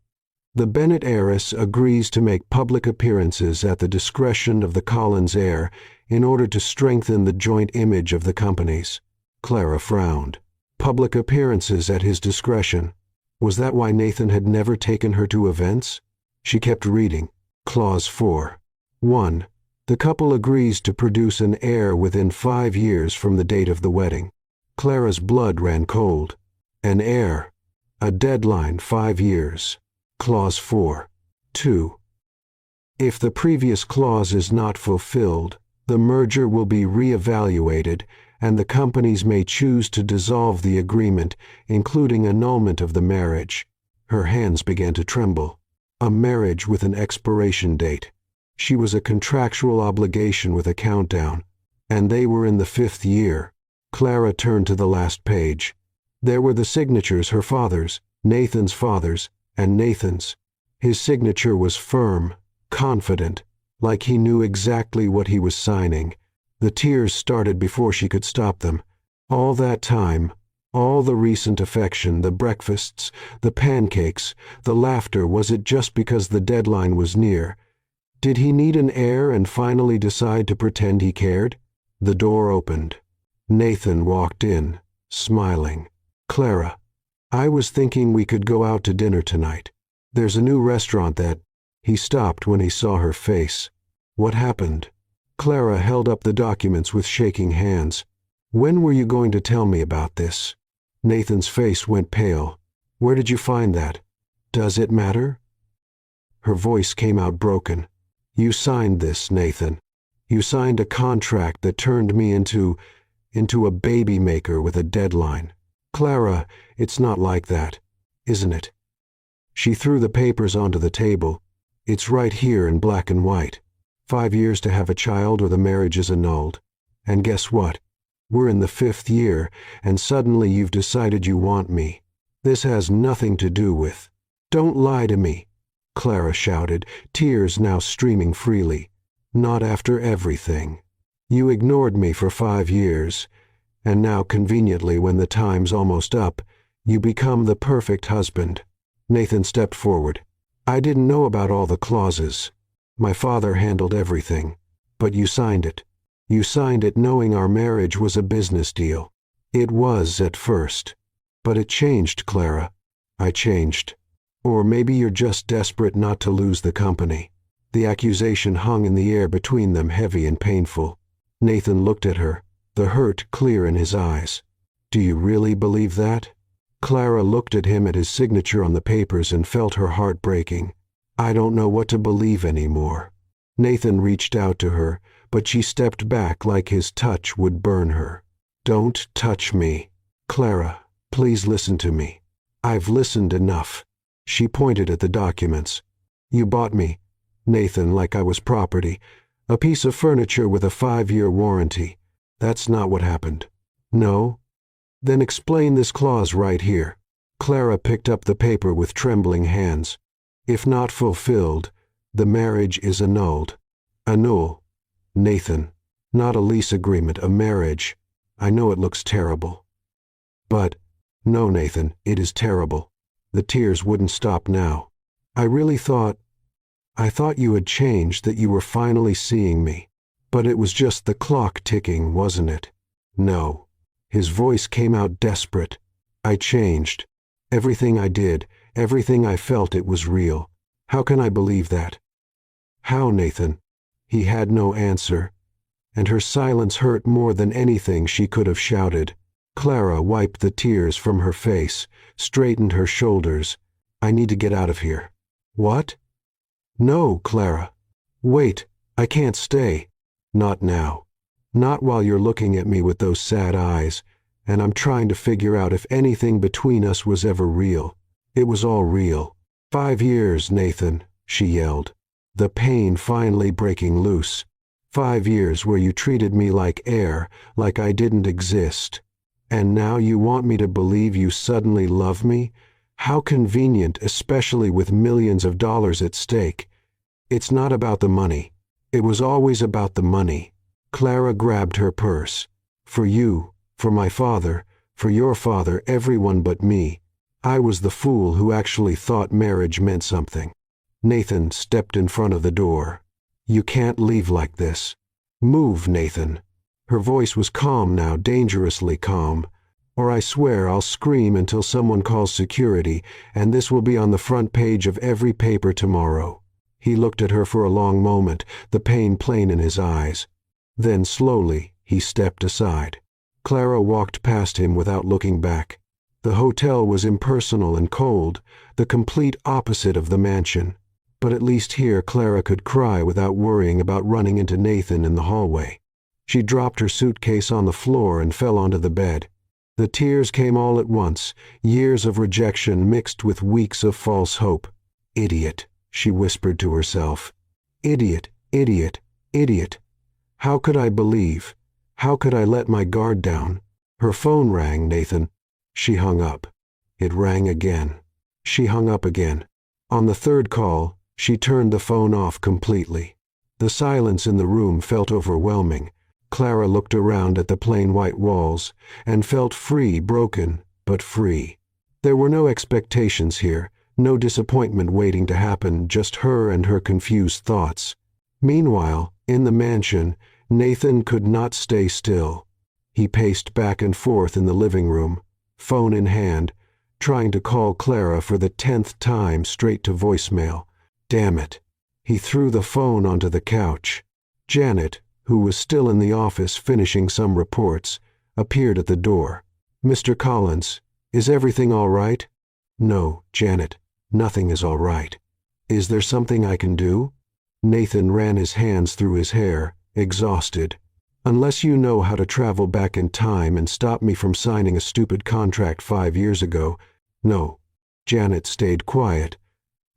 The Bennett heiress agrees to make public appearances at the discretion of the Collins heir in order to strengthen the joint image of the companies. Clara frowned. Public appearances at his discretion. Was that why Nathan had never taken her to events? She kept reading. Clause 4. 1. The couple agrees to produce an heir within 5 years from the date of the wedding. Clara's blood ran cold. An heir. A deadline 5 years. Clause 4. 2. If the previous clause is not fulfilled, the merger will be re-evaluated, and the companies may choose to dissolve the agreement, including annulment of the marriage. Her hands began to tremble. A marriage with an expiration date. She was a contractual obligation with a countdown. And they were in the 5th year. Clara turned to the last page. There were the signatures, her father's, Nathan's father's, and Nathan's. His signature was firm, confident, like he knew exactly what he was signing. The tears started before she could stop them. All that time, all the recent affection, the breakfasts, the pancakes, the laughter, was it just because the deadline was near? Did he need an heir and finally decide to pretend he cared? The door opened. Nathan walked in, smiling. "Clara, I was thinking we could go out to dinner tonight. There's a new restaurant that—" He stopped when he saw her face. "What happened?" Clara held up the documents with shaking hands. "When were you going to tell me about this?" Nathan's face went pale. "Where did you find that? Does it matter?" Her voice came out broken. "You signed this, Nathan. You signed a contract that turned me into a baby maker with a deadline. Clara, it's not like that, isn't it?" She threw the papers onto the table. "It's right here in black and white. 5 years to have a child or the marriage is annulled. And guess what? We're in the 5th year, and suddenly you've decided you want me. This has nothing to do with—" "Don't lie to me," Clara shouted, tears now streaming freely. "Not after everything. You ignored me for 5 years, and now conveniently when the time's almost up, you become the perfect husband." Nathan stepped forward. "I didn't know about all the clauses. My father handled everything. But you signed it. You signed it knowing our marriage was a business deal. It was at first. But it changed, Clara. I changed. Or maybe you're just desperate not to lose the company." The accusation hung in the air between them, heavy and painful. Nathan looked at her, the hurt clear in his eyes. "Do you really believe that?" Clara looked at him, at his signature on the papers, and felt her heart breaking. "I don't know what to believe anymore." Nathan reached out to her, but she stepped back like his touch would burn her. "Don't touch me. Clara, please listen to me. I've listened enough." She pointed at the documents. "You bought me, Nathan, like I was property, a piece of furniture with a 5-year warranty. That's not what happened." "No? Then explain this clause right here." Clara picked up the paper with trembling hands. "If not fulfilled, the marriage is annulled." "Annul, Nathan. Not a lease agreement, a marriage. I know it looks terrible. But, no, Nathan, it is terrible." The tears wouldn't stop now. I thought you had changed, that you were finally seeing me. But it was just the clock ticking, wasn't it?" "No." His voice came out desperate. "I changed. Everything I did, everything I felt, it was real. How can I believe that?" "How, Nathan?" He had no answer, and her silence hurt more than anything she could have shouted. Clara wiped the tears from her face, straightened her shoulders. "I need to get out of here." "What?" "No, Clara. Wait, I can't stay. Not now. Not while you're looking at me with those sad eyes, and I'm trying to figure out if anything between us was ever real. It was all real. 5 years, Nathan," she yelled, the pain finally breaking loose. 5 years where you treated me like air, like I didn't exist. And now you want me to believe you suddenly love me? How convenient, especially with millions of dollars at stake. It's not about the money. It was always about the money. Clara grabbed her purse. "For you, for my father, for your father, everyone but me. I was the fool who actually thought marriage meant something." Nathan stepped in front of the door. "You can't leave like this. Move, Nathan." Her voice was calm now, dangerously calm. "Or I swear I'll scream until someone calls security, and this will be on the front page of every paper tomorrow." He looked at her for a long moment, the pain plain in his eyes. Then slowly he stepped aside. Clara walked past him without looking back. The hotel was impersonal and cold, the complete opposite of the mansion. But at least here Clara could cry without worrying about running into Nathan in the hallway. She dropped her suitcase on the floor and fell onto the bed. The tears came all at once, years of rejection mixed with weeks of false hope. "Idiot," she whispered to herself. "Idiot, idiot, idiot. How could I believe? How could I let my guard down? Her phone rang, Nathan. She hung up. It rang again. She hung up again. On the third call, she turned the phone off completely. The silence in the room felt overwhelming. Clara looked around at the plain white walls and felt free, broken, but free. There were no expectations here, no disappointment waiting to happen, just her and her confused thoughts. Meanwhile, in the mansion, Nathan could not stay still. He paced back and forth in the living room, phone in hand, trying to call Clara for the 10th time straight to voicemail. Damn it. He threw the phone onto the couch. Janet, who was still in the office finishing some reports, appeared at the door. Mr. Collins, is everything all right? No, Janet, nothing is all right. Is there something I can do? Nathan ran his hands through his hair, exhausted. Unless you know how to travel back in time and stop me from signing a stupid contract 5 years ago. No. Janet stayed quiet,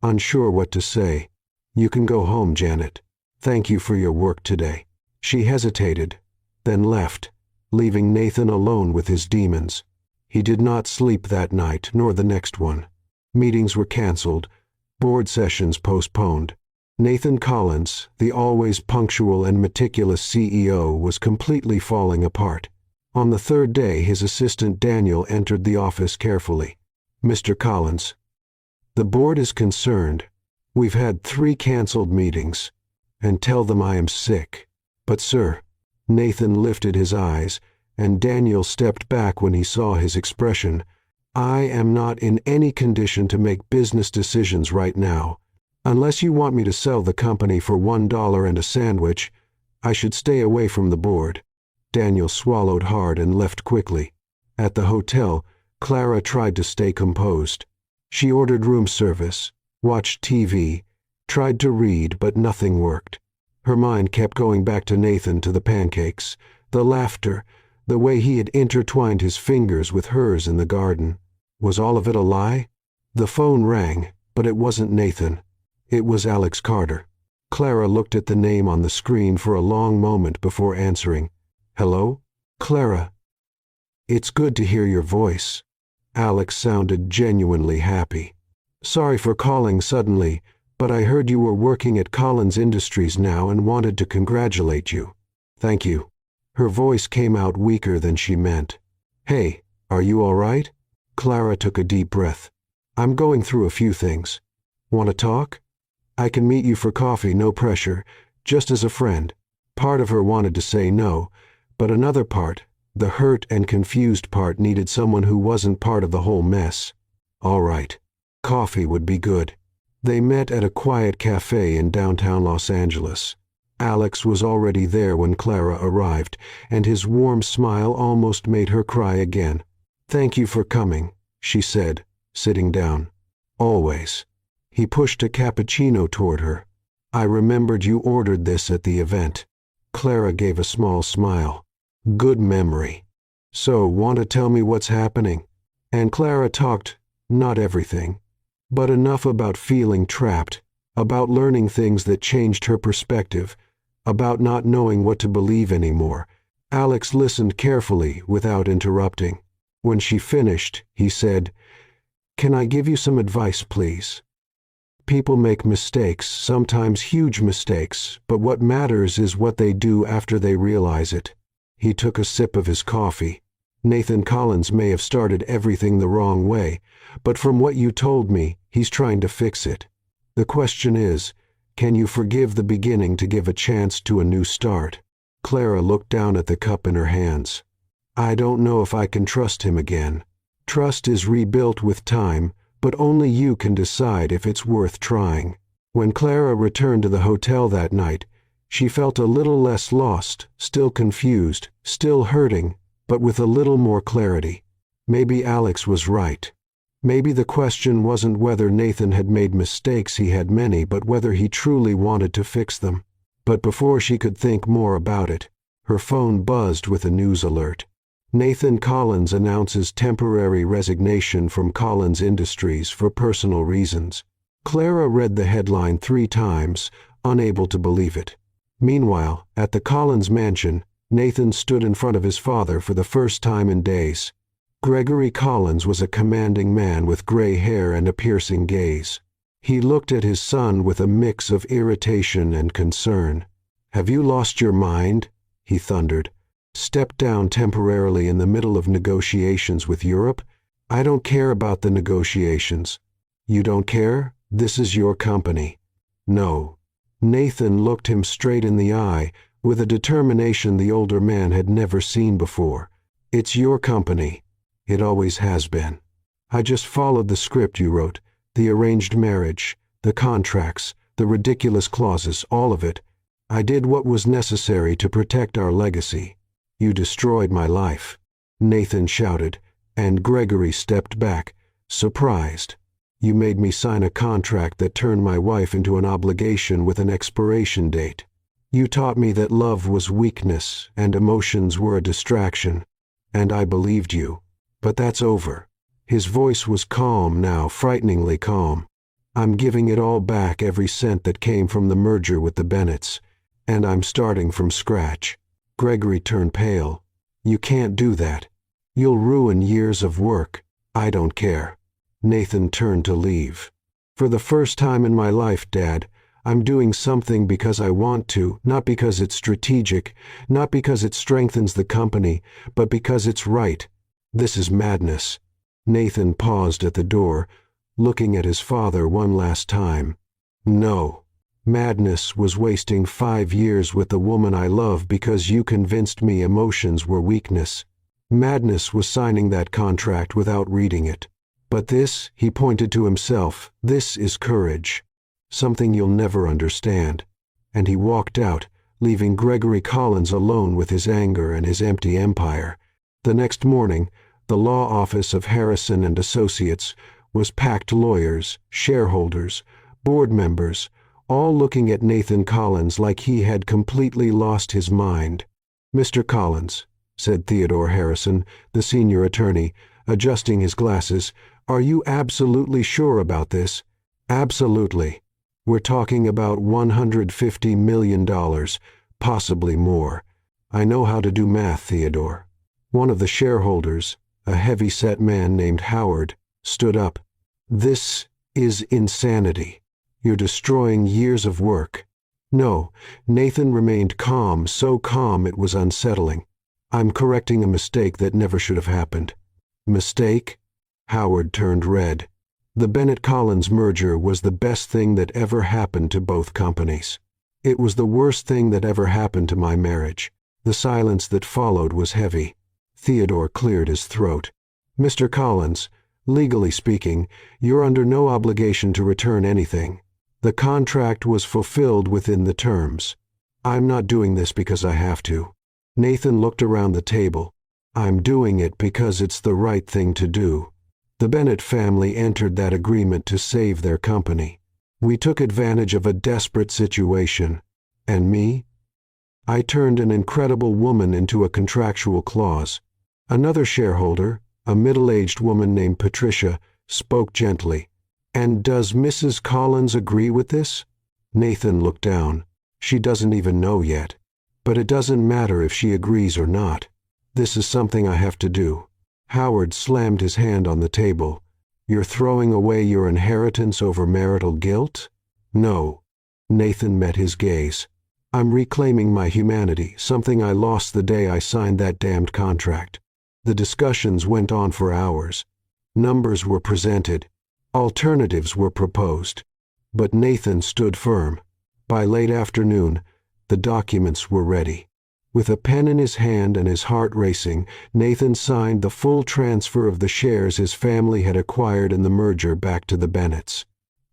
unsure what to say. You can go home, Janet. Thank you for your work today. She hesitated, then left, leaving Nathan alone with his demons. He did not sleep that night, nor the next one. Meetings were canceled, board sessions postponed. Nathan Collins, the always punctual and meticulous CEO, was completely falling apart. On the third day, his assistant Daniel entered the office carefully. Mr. Collins, the board is concerned. We've had 3 canceled meetings. And tell them I am sick. But sir, Nathan lifted his eyes, and Daniel stepped back when he saw his expression. I am not in any condition to make business decisions right now. Unless you want me to sell the company for $1 and a sandwich, I should stay away from the board. Daniel swallowed hard and left quickly. At the hotel, Clara tried to stay composed. She ordered room service, watched TV, tried to read, but nothing worked. Her mind kept going back to Nathan, to the pancakes, the laughter, the way he had intertwined his fingers with hers in the garden. Was all of it a lie? The phone rang, but it wasn't Nathan. It was Alex Carter. Clara looked at the name on the screen for a long moment before answering. Hello? Clara. It's good to hear your voice. Alex sounded genuinely happy. Sorry for calling suddenly, but I heard you were working at Collins Industries now and wanted to congratulate you. Thank you. Her voice came out weaker than she meant. Hey, are you all right? Clara took a deep breath. I'm going through a few things. Want to talk? I can meet you for coffee, no pressure, just as a friend. Part of her wanted to say no, but another part, the hurt and confused part, needed someone who wasn't part of the whole mess. All right. Coffee would be good. They met at a quiet cafe in downtown Los Angeles. Alex was already there when Clara arrived, and his warm smile almost made her cry again. Thank you for coming, she said, sitting down. Always. He pushed a cappuccino toward her. I remembered you ordered this at the event. Clara gave a small smile. Good memory. So, want to tell me what's happening? And Clara talked, not everything, but enough about feeling trapped, about learning things that changed her perspective, about not knowing what to believe anymore. Alex listened carefully without interrupting. When she finished, he said, Can I give you some advice, please? People make mistakes, sometimes huge mistakes, but what matters is what they do after they realize it. He took a sip of his coffee. Nathan Collins may have started everything the wrong way, but from what you told me, he's trying to fix it. The question is, can you forgive the beginning to give a chance to a new start? Clara looked down at the cup in her hands. I don't know if I can trust him again. Trust is rebuilt with time, but only you can decide if it's worth trying. When Clara returned to the hotel that night, she felt a little less lost, still confused, still hurting, but with a little more clarity. Maybe Alex was right. Maybe the question wasn't whether Nathan had made mistakes, he had many, but whether he truly wanted to fix them. But before she could think more about it, her phone buzzed with a news alert. Nathan Collins announces temporary resignation from Collins Industries for personal reasons. Clara read the headline 3 times, unable to believe it. Meanwhile, at the Collins mansion, Nathan stood in front of his father for the first time in days. Gregory Collins was a commanding man with gray hair and a piercing gaze. He looked at his son with a mix of irritation and concern. "Have you lost your mind?" he thundered. "Stepped down temporarily in the middle of negotiations with Europe? I don't care about the negotiations." "You don't care? This is your company." "No." Nathan looked him straight in the eye, with a determination the older man had never seen before. "It's your company. It always has been. I just followed the script you wrote, the arranged marriage, the contracts, the ridiculous clauses, all of it. I did what was necessary to protect our legacy. You destroyed my life," Nathan shouted, and Gregory stepped back, surprised. "You made me sign a contract that turned my wife into an obligation with an expiration date. You taught me that love was weakness and emotions were a distraction, and I believed you. But that's over." His voice was calm now, frighteningly calm. "I'm giving it all back, every cent that came from the merger with the Bennetts, and I'm starting from scratch." Gregory turned pale. "You can't do that. You'll ruin years of work." "I don't care." Nathan turned to leave. "For the first time in my life, Dad, I'm doing something because I want to, not because it's strategic, not because it strengthens the company, but because it's right. This is madness." Nathan paused at the door, looking at his father one last time. "No. Madness was wasting 5 years with the woman I love because you convinced me emotions were weakness. Madness was signing that contract without reading it. But this," he pointed to himself, "this is courage. Something you'll never understand." And he walked out, leaving Gregory Collins alone with his anger and his empty empire. The next morning, the law office of Harrison and Associates was packed lawyers, shareholders, board members, all looking at Nathan Collins like he had completely lost his mind. "Mr. Collins," said Theodore Harrison, the senior attorney, adjusting his glasses, "are you absolutely sure about this?" "Absolutely. We're talking about $150 million, possibly more. I know how to do math, Theodore." One of the shareholders, a heavy-set man named Howard, stood up. "This is insanity. You're destroying years of work." "No," Nathan remained calm, so calm it was unsettling. "I'm correcting a mistake that never should have happened." "Mistake?" Howard turned red. "The Bennett-Collins merger was the best thing that ever happened to both companies. It was the worst thing that ever happened to my marriage." The silence that followed was heavy. Theodore cleared his throat. "Mr. Collins, legally speaking, you're under no obligation to return anything. The contract was fulfilled within the terms. I'm not doing this because I have to." Nathan looked around the table. "I'm doing it because it's the right thing to do. The Bennett family entered that agreement to save their company. We took advantage of a desperate situation. And me? I turned an incredible woman into a contractual clause." Another shareholder, a middle-aged woman named Patricia, spoke gently. "And does Mrs. Collins agree with this?" Nathan looked down. "She doesn't even know yet. But it doesn't matter if she agrees or not. This is something I have to do." Howard slammed his hand on the table. "You're throwing away your inheritance over marital guilt?" "No." Nathan met his gaze. "I'm reclaiming my humanity, something I lost the day I signed that damned contract." The discussions went on for hours. Numbers were presented. Alternatives were proposed. But Nathan stood firm. By late afternoon, the documents were ready. With a pen in his hand and his heart racing, Nathan signed the full transfer of the shares his family had acquired in the merger back to the Bennetts.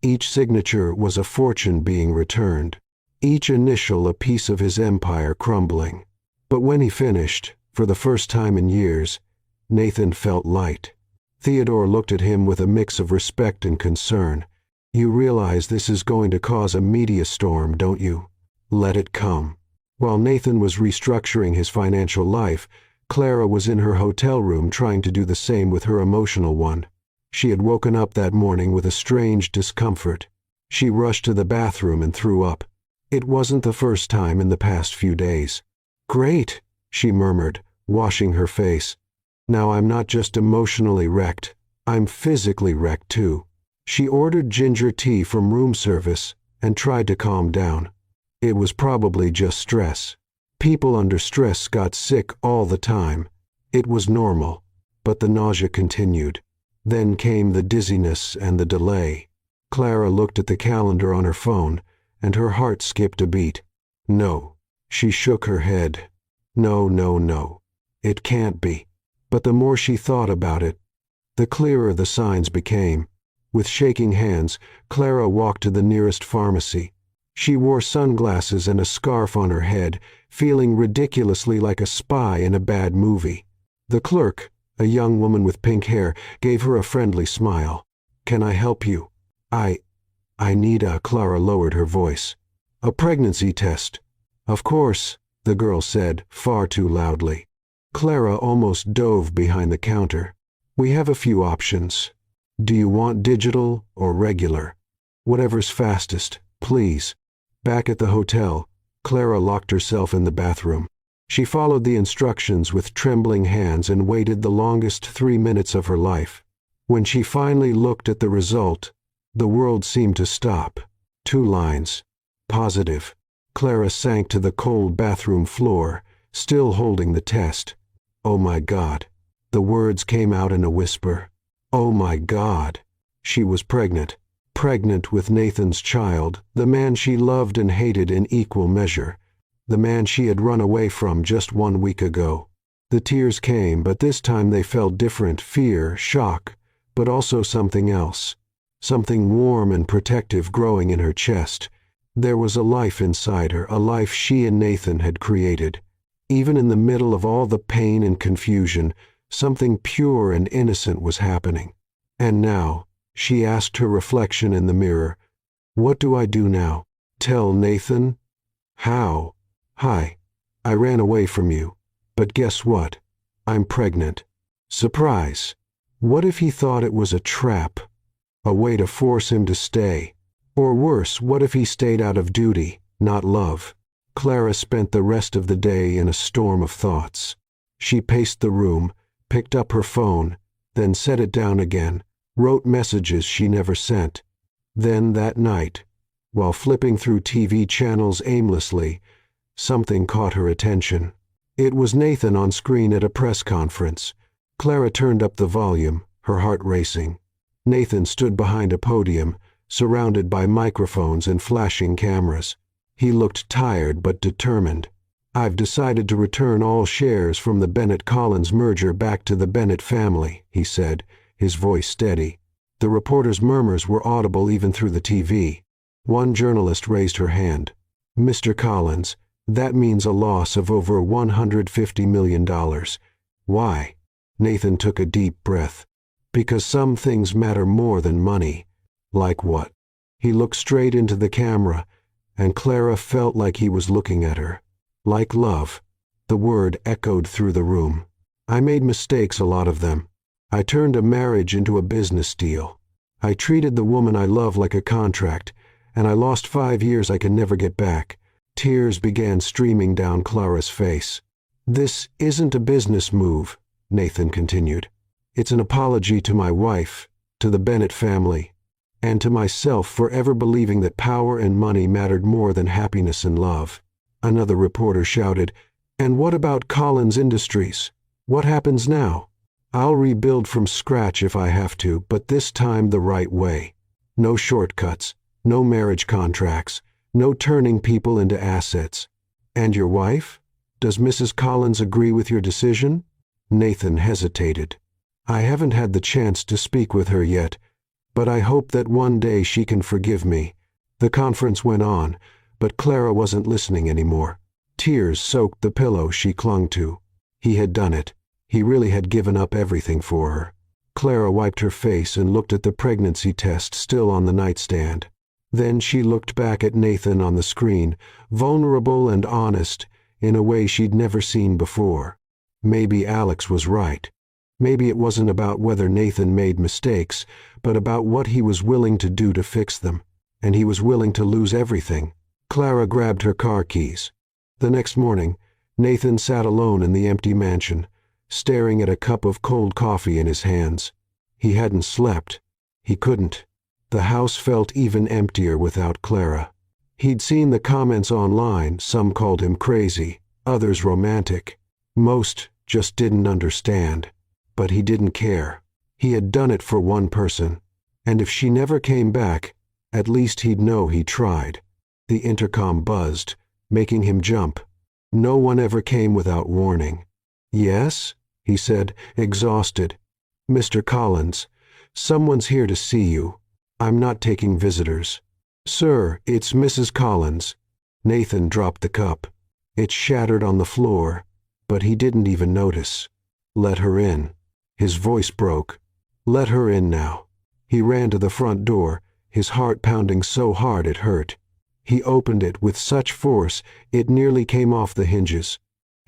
Each signature was a fortune being returned. Each initial a piece of his empire crumbling. But when he finished, for the first time in years, Nathan felt light. Theodore looked at him with a mix of respect and concern. "You realize this is going to cause a media storm, don't you? Let it come." While Nathan was restructuring his financial life, Clara was in her hotel room trying to do the same with her emotional one. She had woken up that morning with a strange discomfort. She rushed to the bathroom and threw up. It wasn't the first time in the past few days. "Great," she murmured, washing her face. Now I'm not just emotionally wrecked, I'm physically wrecked too. She ordered ginger tea from room service and tried to calm down. It was probably just stress. People under stress got sick all the time. It was normal, but the nausea continued. Then came the dizziness and the delay. Clara looked at the calendar on her phone, and her heart skipped a beat. No. She shook her head. No, no, no. It can't be. But the more she thought about it, the clearer the signs became. With shaking hands, Clara walked to the nearest pharmacy. She wore sunglasses and a scarf on her head, feeling ridiculously like a spy in a bad movie. The clerk, a young woman with pink hair, gave her a friendly smile. "Can I help you?" I need a..." Clara lowered her voice. "A pregnancy test." "Of course," the girl said, far too loudly. Clara almost dove behind the counter. "We have a few options. Do you want digital or regular? Whatever's fastest, please." Back at the hotel, Clara locked herself in the bathroom. She followed the instructions with trembling hands and waited the longest 3 minutes of her life. When she finally looked at the result, the world seemed to stop. 2 lines. Positive. Clara sank to the cold bathroom floor, still holding the test. "Oh my God." The words came out in a whisper. Oh my God. She was pregnant. Pregnant with Nathan's child, the man she loved and hated in equal measure. The man she had run away from just 1 week ago. The tears came, but this time they felt different: fear, shock, but also something else. Something warm and protective growing in her chest. There was a life inside her, a life she and Nathan had created. Even in the middle of all the pain and confusion, something pure and innocent was happening. And now, she asked her reflection in the mirror, "What do I do now? Tell Nathan? How? Hi. I ran away from you. But guess what? I'm pregnant." Surprise. What if he thought it was a trap? A way to force him to stay? Or worse, what if he stayed out of duty, not love? Clara spent the rest of the day in a storm of thoughts. She paced the room, picked up her phone, then set it down again, wrote messages she never sent. Then that night, while flipping through TV channels aimlessly, something caught her attention. It was Nathan on screen at a press conference. Clara turned up the volume, her heart racing. Nathan stood behind a podium, surrounded by microphones and flashing cameras. He looked tired but determined. "I've decided to return all shares from the Bennett-Collins merger back to the Bennett family," he said, his voice steady. The reporter's murmurs were audible even through the TV. One journalist raised her hand. "Mr. Collins, that means a loss of over $150 million. Why?" Nathan took a deep breath. "Because some things matter more than money." "Like what?" He looked straight into the camera, and Clara felt like he was looking at her. "Like love." The word echoed through the room. "I made mistakes, a lot of them. I turned a marriage into a business deal. I treated the woman I love like a contract, and I lost 5 years I can never get back." Tears began streaming down Clara's face. "This isn't a business move," Nathan continued. "It's an apology to my wife, to the Bennett family, and to myself for ever believing that power and money mattered more than happiness and love." Another reporter shouted, "And what about Collins Industries? What happens now?" "I'll rebuild from scratch if I have to, but this time the right way. No shortcuts, no marriage contracts, no turning people into assets." "And your wife? Does Mrs. Collins agree with your decision?" Nathan hesitated. "I haven't had the chance to speak with her yet, but I hope that one day she can forgive me." The conference went on, but Clara wasn't listening anymore. Tears soaked the pillow she clung to. He had done it. He really had given up everything for her. Clara wiped her face and looked at the pregnancy test still on the nightstand. Then she looked back at Nathan on the screen, vulnerable and honest, in a way she'd never seen before. Maybe Alex was right. Maybe it wasn't about whether Nathan made mistakes, but about what he was willing to do to fix them. And he was willing to lose everything. Clara grabbed her car keys. The next morning, Nathan sat alone in the empty mansion, staring at a cup of cold coffee in his hands. He hadn't slept. He couldn't. The house felt even emptier without Clara. He'd seen the comments online. Some called him crazy, others romantic. Most just didn't understand. But he didn't care. He had done it for one person. And if she never came back, at least he'd know he tried. The intercom buzzed, making him jump. No one ever came without warning. "Yes?" he said, exhausted. "Mr. Collins, someone's here to see you. I'm not taking visitors." "Sir, it's Mrs. Collins." Nathan dropped the cup. It shattered on the floor, but he didn't even notice. "Let her in." His voice broke. "Let her in now." He ran to the front door, his heart pounding so hard it hurt. He opened it with such force it nearly came off the hinges.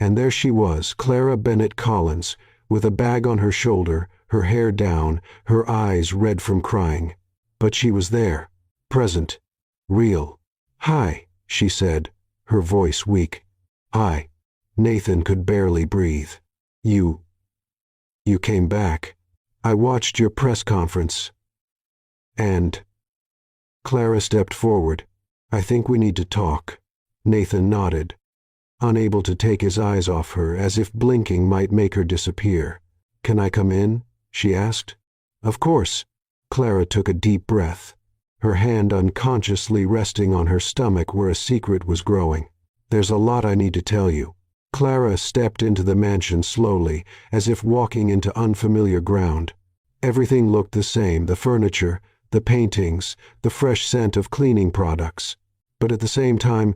And there she was, Clara Bennett Collins, with a bag on her shoulder, her hair down, her eyes red from crying. But she was there, present, real. "Hi," she said, her voice weak. "Hi." Nathan could barely breathe. You came back. I watched your press conference." And Clara stepped forward. "I think we need to talk." Nathan nodded, unable to take his eyes off her, as if blinking might make her disappear. "Can I come in?" she asked. "Of course." Clara took a deep breath, her hand unconsciously resting on her stomach where a secret was growing. "There's a lot I need to tell you." Clara stepped into the mansion slowly, as if walking into unfamiliar ground. Everything looked the same, the furniture, the paintings, the fresh scent of cleaning products. But at the same time,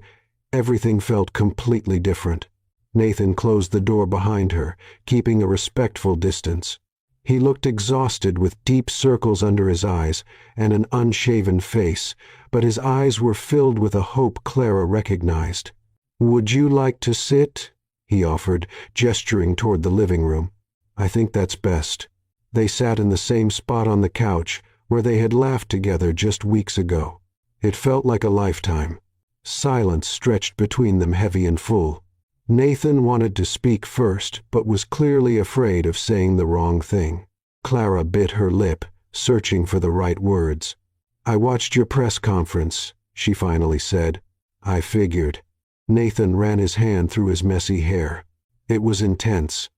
everything felt completely different. Nathan closed the door behind her, keeping a respectful distance. He looked exhausted, with deep circles under his eyes and an unshaven face, but his eyes were filled with a hope Clara recognized. "Would you like to sit?" he offered, gesturing toward the living room. "I think that's best." They sat in the same spot on the couch where they had laughed together just weeks ago. It felt like a lifetime. Silence stretched between them, heavy and full. Nathan wanted to speak first, but was clearly afraid of saying the wrong thing. Clara bit her lip, searching for the right words. "I watched your press conference," she finally said. "I figured." Nathan ran his hand through his messy hair. It was intense.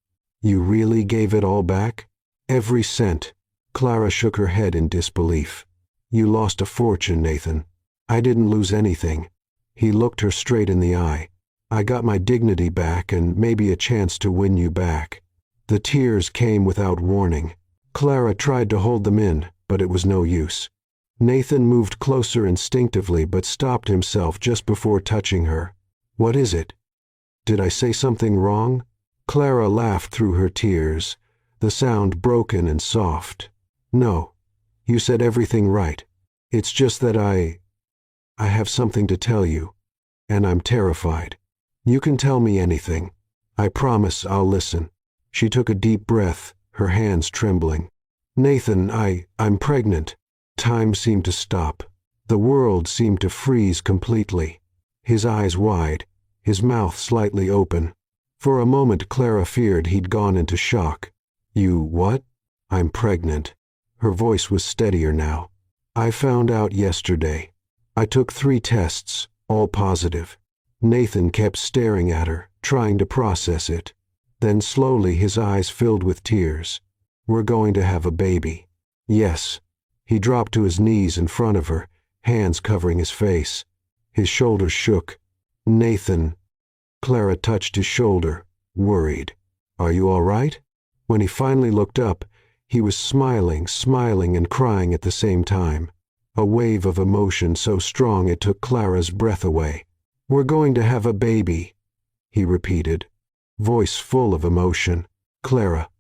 "You really gave it all back?" "Every cent." Clara shook her head in disbelief. "You lost a fortune, Nathan." "I didn't lose anything." He looked her straight in the eye. "I got my dignity back and maybe a chance to win you back." The tears came without warning. Clara tried to hold them in, but it was no use. Nathan moved closer instinctively but stopped himself just before touching her. "What is it? Did I say something wrong?" Clara laughed through her tears, the sound broken and soft. "No, you said everything right. It's just that I have something to tell you, and I'm terrified. You can tell me anything. I promise I'll listen." She took a deep breath, her hands trembling. "Nathan, I'm pregnant." Time seemed to stop. The world seemed to freeze completely. His eyes wide, his mouth slightly open. For a moment Clara feared he'd gone into shock. "You what?" "I'm pregnant." Her voice was steadier now. "I found out yesterday. I took 3 tests, all positive." Nathan kept staring at her, trying to process it. Then slowly his eyes filled with tears. "We're going to have a baby." "Yes." He dropped to his knees in front of her, hands covering his face. His shoulders shook. "Nathan." Clara touched his shoulder, worried. "Are you all right?" When he finally looked up, he was smiling and crying at the same time. A wave of emotion so strong it took Clara's breath away. "We're going to have a baby," he repeated, voice full of emotion. "Clara,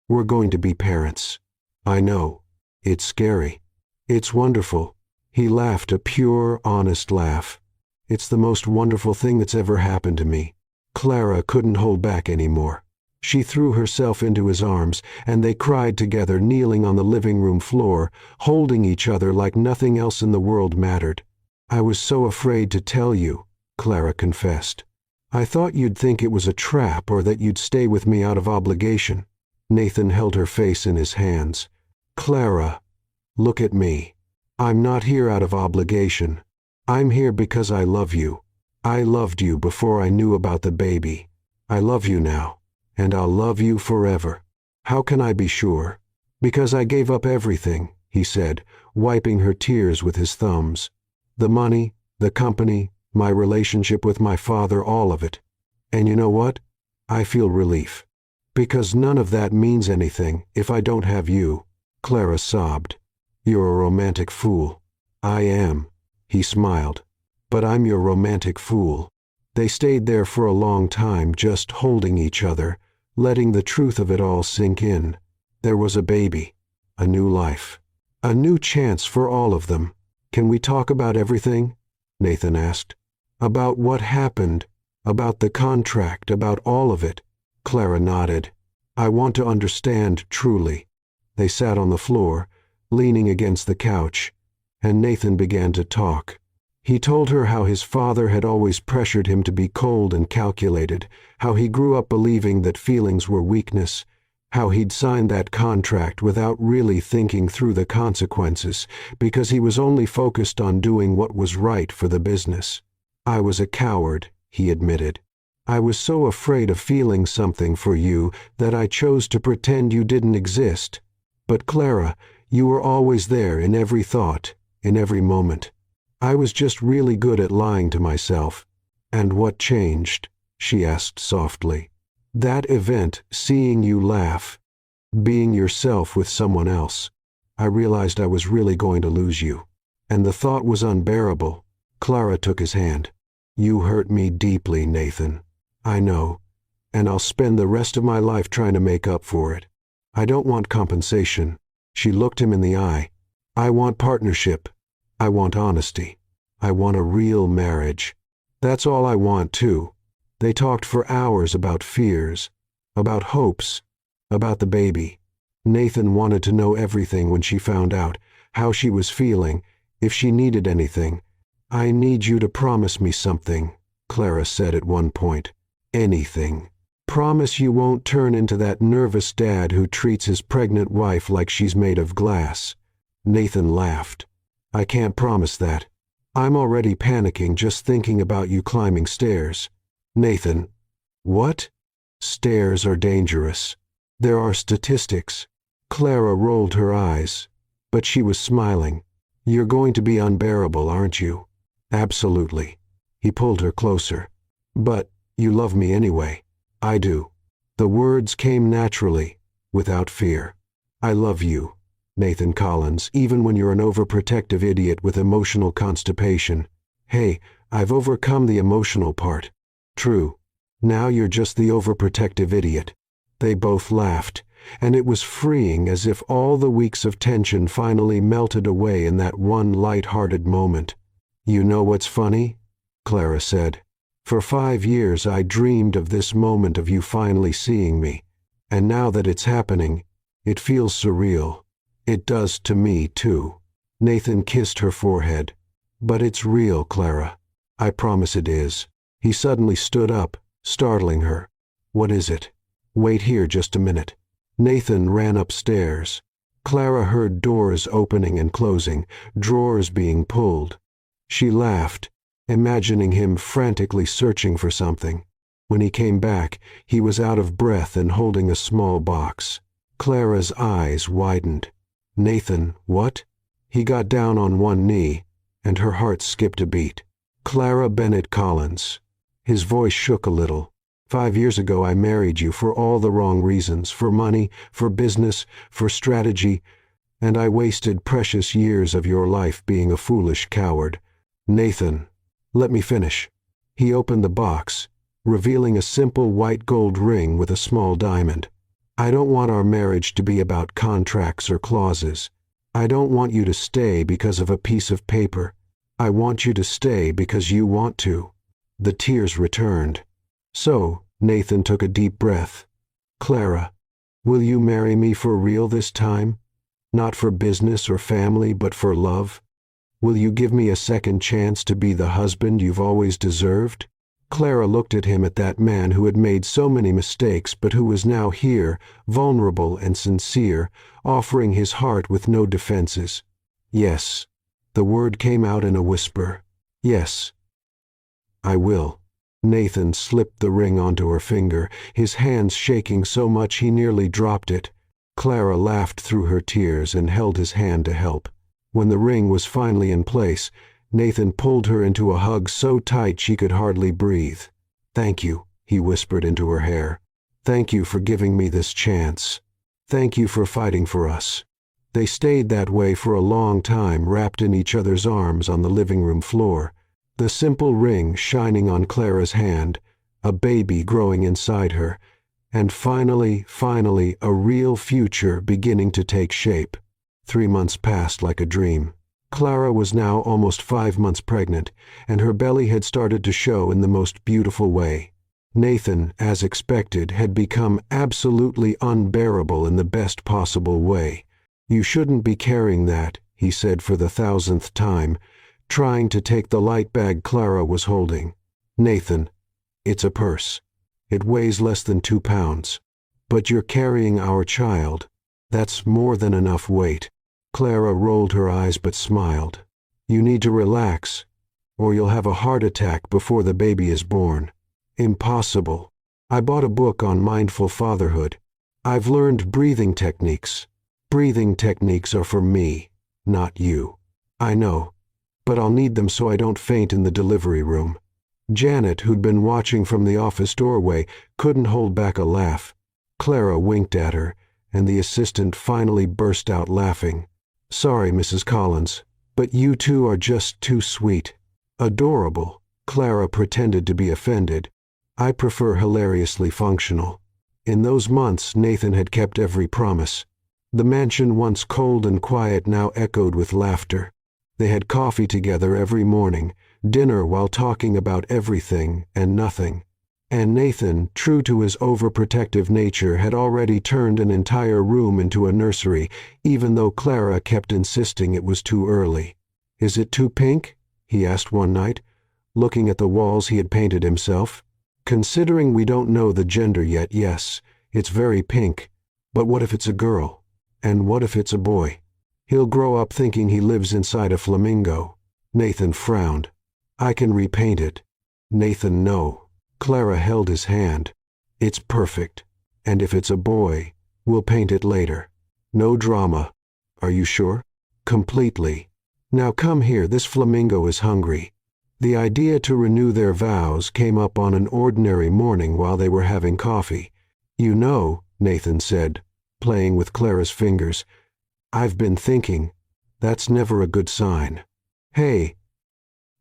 we're going to be parents." "I know. It's scary." "It's wonderful." He laughed, a pure, honest laugh. "It's the most wonderful thing that's ever happened to me." Clara couldn't hold back anymore. She threw herself into his arms, and they cried together, kneeling on the living room floor, holding each other like nothing else in the world mattered. "I was so afraid to tell you," Clara confessed. I thought you'd think it was a trap or that you'd stay with me out of obligation. Nathan held her face in his hands. Clara, look at me. I'm not here out of obligation. I'm here because I love you. I loved you before I knew about the baby. I love you now, and I'll love you forever. How can I be sure? Because I gave up everything, he said, wiping her tears with his thumbs. The money, the company, my relationship with my father, all of it. And you know what? I feel relief. Because none of that means anything if I don't have you. Clara sobbed. You're a romantic fool. I am. He smiled. But I'm your romantic fool. They stayed there for a long time, just holding each other, letting the truth of it all sink in. There was a baby, a new life, a new chance for all of them. Can we talk about everything? Nathan asked. About what happened, about the contract, about all of it. Clara nodded. I want to understand truly. They sat on the floor, leaning against the couch, and Nathan began to talk. He told her how his father had always pressured him to be cold and calculated, how he grew up believing that feelings were weakness, how he'd signed that contract without really thinking through the consequences because he was only focused on doing what was right for the business. I was a coward, he admitted. I was so afraid of feeling something for you that I chose to pretend you didn't exist. But Clara, you were always there in every thought, in every moment. I was just really good at lying to myself. And what changed? She asked softly. That event, seeing you laugh, being yourself with someone else. I realized I was really going to lose you. And the thought was unbearable. Clara took his hand. You hurt me deeply, Nathan. I know. And I'll spend the rest of my life trying to make up for it. I don't want compensation. She looked him in the eye. I want partnership. I want honesty. I want a real marriage. That's all I want, too. They talked for hours about fears, about hopes, about the baby. Nathan wanted to know everything when she found out, how she was feeling, if she needed anything. I need you to promise me something, Clara said at one point. Anything. Promise you won't turn into that nervous dad who treats his pregnant wife like she's made of glass. Nathan laughed. I can't promise that. I'm already panicking just thinking about you climbing stairs. Nathan. What? Stairs are dangerous. There are statistics. Clara rolled her eyes, but she was smiling. You're going to be unbearable, aren't you? Absolutely. He pulled her closer. But you love me anyway. I do. The words came naturally, without fear. I love you, Nathan Collins, even when you're an overprotective idiot with emotional constipation. Hey, I've overcome the emotional part. True. Now you're just the overprotective idiot. They both laughed, and it was freeing, as if all the weeks of tension finally melted away in that one light-hearted moment. You know what's funny? Clara said. For 5 years I dreamed of this moment of you finally seeing me, and now that it's happening, it feels surreal. It does to me, too. Nathan kissed her forehead. But it's real, Clara. I promise it is. He suddenly stood up, startling her. What is it? Wait here just a minute. Nathan ran upstairs. Clara heard doors opening and closing, drawers being pulled. She laughed, imagining him frantically searching for something. When he came back, he was out of breath and holding a small box. Clara's eyes widened. Nathan, what? He got down on one knee, and her heart skipped a beat. Clara Bennett Collins. His voice shook a little. 5 years ago I married you for all the wrong reasons, for money, for business, for strategy, and I wasted precious years of your life being a foolish coward. Nathan, let me finish. He opened the box, revealing a simple white gold ring with a small diamond. I don't want our marriage to be about contracts or clauses. I don't want you to stay because of a piece of paper. I want you to stay because you want to. The tears returned. So, Nathan took a deep breath. Clara, will you marry me for real this time? Not for business or family, but for love? Will you give me a second chance to be the husband you've always deserved? Clara looked at him, at that man who had made so many mistakes but who was now here, vulnerable and sincere, offering his heart with no defenses. Yes. The word came out in a whisper. Yes. I will. Nathan slipped the ring onto her finger, his hands shaking so much he nearly dropped it. Clara laughed through her tears and held his hand to help. When the ring was finally in place, Nathan pulled her into a hug so tight she could hardly breathe. "Thank you," he whispered into her hair. "Thank you for giving me this chance. Thank you for fighting for us." They stayed that way for a long time, wrapped in each other's arms on the living room floor. The simple ring shining on Clara's hand, a baby growing inside her, and finally, a real future beginning to take shape. 3 months passed like a dream. Clara was now almost 5 months pregnant, and her belly had started to show in the most beautiful way. Nathan, as expected, had become absolutely unbearable in the best possible way. "You shouldn't be carrying that," he said for the 1,000th time, trying to take the light bag Clara was holding. "Nathan, it's a purse. It weighs less than 2 pounds. But you're carrying our child. That's more than enough weight." Clara rolled her eyes but smiled. "You need to relax, or you'll have a heart attack before the baby is born." "Impossible. I bought a book on mindful fatherhood. I've learned breathing techniques. Breathing techniques are for me, not you." "I know, but I'll need them so I don't faint in the delivery room." Janet, who'd been watching from the office doorway, couldn't hold back a laugh. Clara winked at her, and the assistant finally burst out laughing. "Sorry, Mrs. Collins, but you two are just too sweet." "Adorable." Clara pretended to be offended. "I prefer hilariously functional." In those months, Nathan had kept every promise. The mansion, once cold and quiet, now echoed with laughter. They had coffee together every morning, dinner while talking about everything and nothing. And Nathan, true to his overprotective nature, had already turned an entire room into a nursery, even though Clara kept insisting it was too early. "Is it too pink?" he asked one night, looking at the walls he had painted himself. "Considering we don't know the gender yet, yes, it's very pink. But what if it's a girl? And what if it's a boy? He'll grow up thinking he lives inside a flamingo." Nathan frowned. "I can repaint it." "Nathan, no." Clara held his hand. "It's perfect. And if it's a boy, we'll paint it later. No drama." "Are you sure?" "Completely. Now come here, this flamingo is hungry." The idea to renew their vows came up on an ordinary morning while they were having coffee. "You know," Nathan said, playing with Clara's fingers, "I've been thinking, that's never a good sign." "Hey."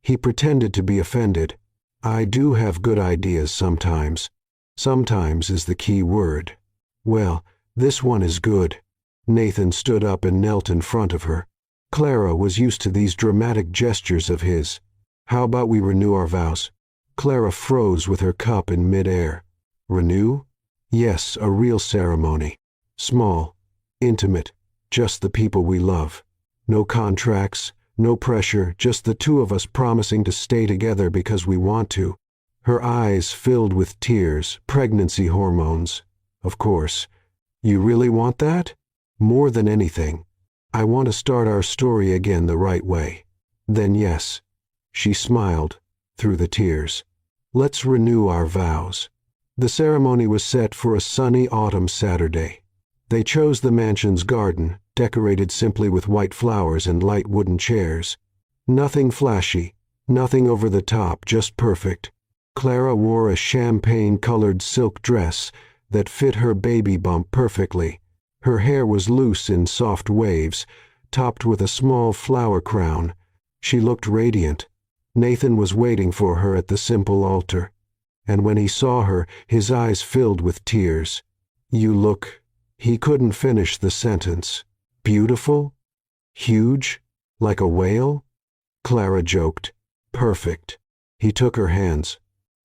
He pretended to be offended. "I do have good ideas sometimes. Sometimes is the key word." "Well, this one is good." Nathan stood up and knelt in front of her. Clara was used to these dramatic gestures of his. "How about we renew our vows?" Clara froze with her cup in midair. "Renew?" "Yes, a real ceremony. Small, intimate, just the people we love. No contracts, no pressure, just the two of us promising to stay together because we want to." Her eyes filled with tears, pregnancy hormones. "Of course. You really want that?" "More than anything. I want to start our story again the right way." "Then yes." She smiled through the tears. "Let's renew our vows." The ceremony was set for a sunny autumn Saturday. They chose the mansion's garden, decorated simply with white flowers and light wooden chairs. Nothing flashy, nothing over the top, just perfect. Clara wore a champagne-colored silk dress that fit her baby bump perfectly. Her hair was loose in soft waves, topped with a small flower crown. She looked radiant. Nathan was waiting for her at the simple altar, and when he saw her, his eyes filled with tears. "You look—" He couldn't finish the sentence. "Beautiful? Huge? Like a whale?" Clara joked. "Perfect." He took her hands.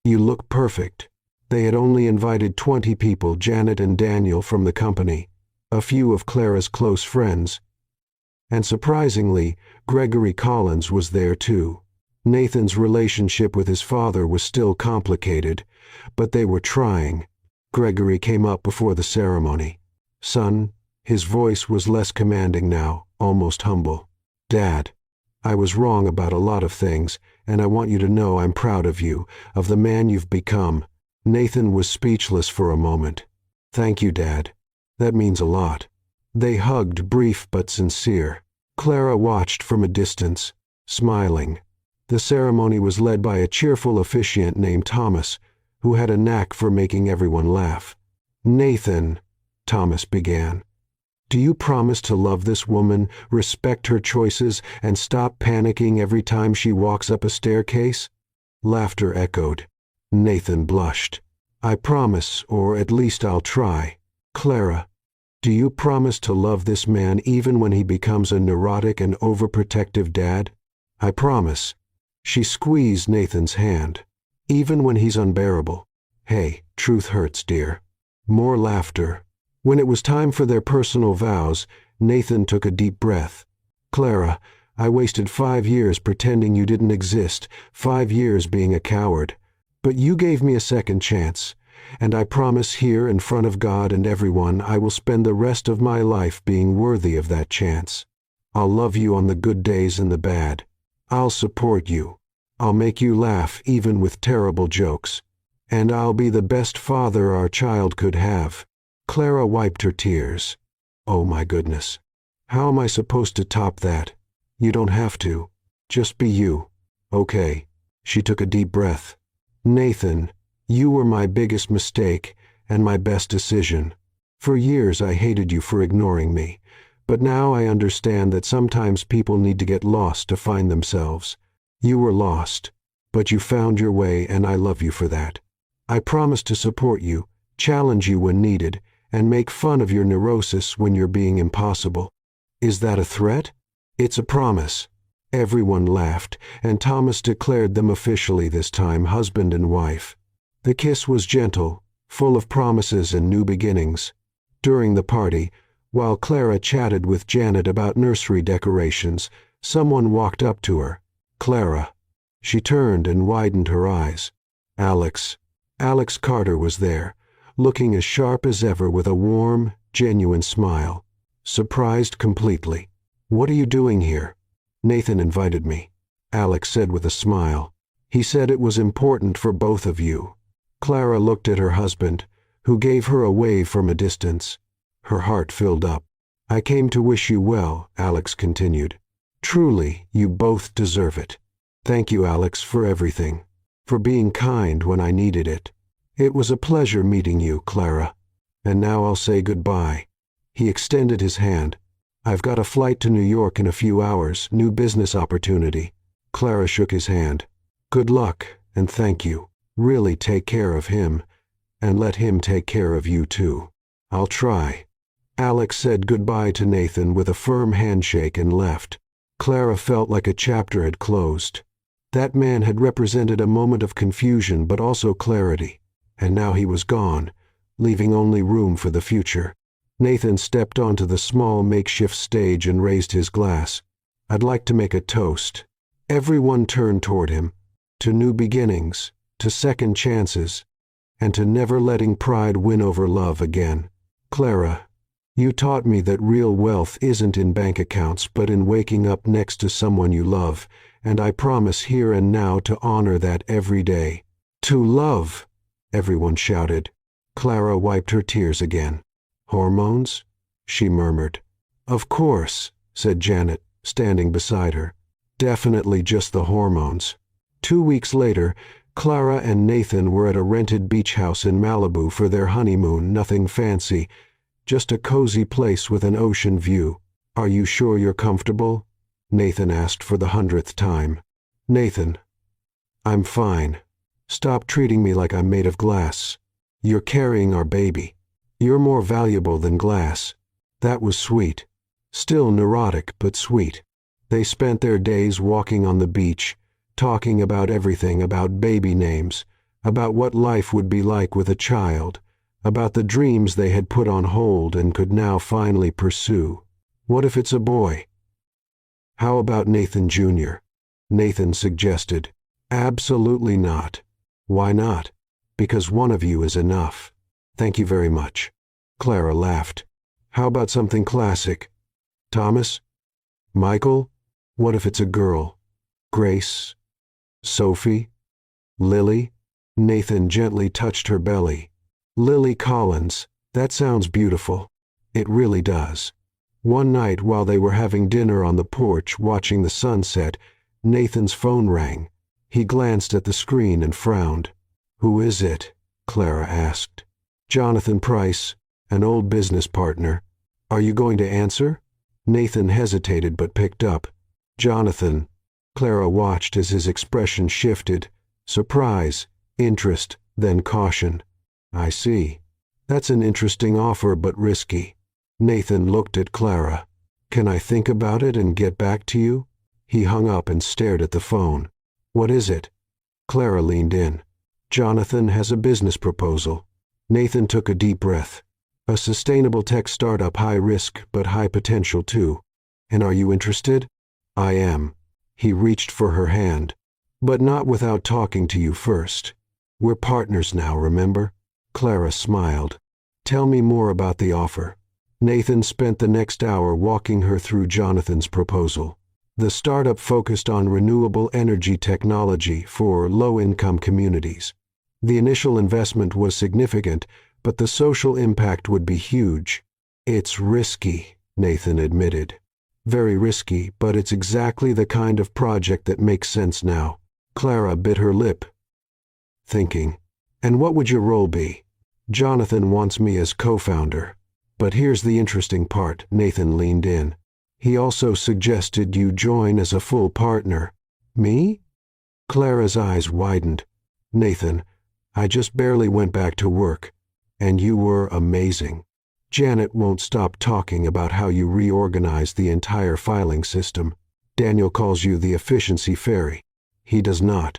"You look perfect." They had only invited 20 people, Janet and Daniel from the company, a few of Clara's close friends. And surprisingly, Gregory Collins was there too. Nathan's relationship with his father was still complicated, but they were trying. Gregory came up before the ceremony. "Son," his voice was less commanding now, almost humble. "Dad, I was wrong about a lot of things, and I want you to know I'm proud of you, of the man you've become." Nathan was speechless for a moment. "Thank you, Dad. That means a lot." They hugged, brief but sincere. Clara watched from a distance, smiling. The ceremony was led by a cheerful officiant named Thomas, who had a knack for making everyone laugh. "Nathan," Thomas began, "do you promise to love this woman, respect her choices, and stop panicking every time she walks up a staircase?" Laughter echoed. Nathan blushed. "I promise, or at least I'll try." "Clara, do you promise to love this man even when he becomes a neurotic and overprotective dad?" "I promise." She squeezed Nathan's hand. "Even when he's unbearable?" "Hey, truth hurts, dear." More laughter. When it was time for their personal vows, Nathan took a deep breath. "Clara, I wasted 5 years pretending you didn't exist, 5 years being a coward. But you gave me a second chance, and I promise here in front of God and everyone I will spend the rest of my life being worthy of that chance. I'll love you on the good days and the bad. I'll support you. I'll make you laugh even with terrible jokes. And I'll be the best father our child could have." Clara wiped her tears. "Oh my goodness. How am I supposed to top that?" "You don't have to. Just be you." "Okay." She took a deep breath. "Nathan, you were my biggest mistake and my best decision. For years I hated you for ignoring me, but now I understand that sometimes people need to get lost to find themselves. You were lost, but you found your way, and I love you for that. I promise to support you, challenge you when needed, and make fun of your neurosis when you're being impossible." "Is that a threat?" "It's a promise." Everyone laughed, and Thomas declared them officially this time husband and wife. The kiss was gentle, full of promises and new beginnings. During the party, while Clara chatted with Janet about nursery decorations, someone walked up to her. "Clara." She turned and widened her eyes. "Alex." Alex Carter was there, looking as sharp as ever with a warm, genuine smile. Surprised completely. "What are you doing here?" "Nathan invited me," Alex said with a smile. "He said it was important for both of you." Clara looked at her husband, who gave her a wave from a distance. Her heart filled up. "I came to wish you well," Alex continued. "Truly, you both deserve it. Thank you, Alex, for everything. For being kind when I needed it. It was a pleasure meeting you, Clara. And now I'll say goodbye." He extended his hand. "I've got a flight to New York in a few hours, new business opportunity." Clara shook his hand. "Good luck, and thank you. Really take care of him, and let him take care of you too." "I'll try." Alex said goodbye to Nathan with a firm handshake and left. Clara felt like a chapter had closed. That man had represented a moment of confusion but also clarity, and now he was gone, leaving only room for the future. Nathan stepped onto the small makeshift stage and raised his glass. "I'd like to make a toast." Everyone turned toward him, to new beginnings, to second chances, and to never letting pride win over love again. "Clara, you taught me that real wealth isn't in bank accounts but in waking up next to someone you love, and I promise here and now to honor that every day." "To love!" everyone shouted. Clara wiped her tears again. "Hormones?" she murmured. "Of course," said Janet, standing beside her. "Definitely just the hormones." 2 weeks later, Clara and Nathan were at a rented beach house in Malibu for their honeymoon, nothing fancy, just a cozy place with an ocean view. "Are you sure you're comfortable?" Nathan asked for the 100th time. "Nathan, I'm fine. Stop treating me like I'm made of glass. You're carrying our baby. You're more valuable than glass." That was sweet. Still neurotic, but sweet. They spent their days walking on the beach, talking about everything, about baby names, about what life would be like with a child, about the dreams they had put on hold and could now finally pursue. What if it's a boy? How about Nathan Jr.? Nathan suggested. Absolutely not. Why not? Because one of you is enough. Thank you very much. Clara laughed. How about something classic? Thomas? Michael? What if it's a girl? Grace? Sophie? Lily? Nathan gently touched her belly. Lily Collins. That sounds beautiful. It really does. One night while they were having dinner on the porch watching the sunset, Nathan's phone rang. He glanced at the screen and frowned. Who is it? Clara asked. Jonathan Price, an old business partner. Are you going to answer? Nathan hesitated but picked up. Jonathan. Clara watched as his expression shifted. Surprise, interest, then caution. I see. That's an interesting offer but risky. Nathan looked at Clara. Can I think about it and get back to you? He hung up and stared at the phone. What is it? Clara leaned in. Jonathan has a business proposal. Nathan took a deep breath. A sustainable tech startup, high risk but high potential too. And are you interested? I am. He reached for her hand. But not without talking to you first. We're partners now, remember? Clara smiled. Tell me more about the offer. Nathan spent the next hour walking her through Jonathan's proposal. The startup focused on renewable energy technology for low-income communities. The initial investment was significant, but the social impact would be huge. It's risky, Nathan admitted. Very risky, but it's exactly the kind of project that makes sense now. Clara bit her lip, thinking. And what would your role be? Jonathan wants me as co-founder. But here's the interesting part, Nathan leaned in. He also suggested you join as a full partner. Me? Clara's eyes widened. Nathan, I just barely went back to work. And you were amazing. Janet won't stop talking about how you reorganized the entire filing system. Daniel calls you the efficiency fairy. He does not.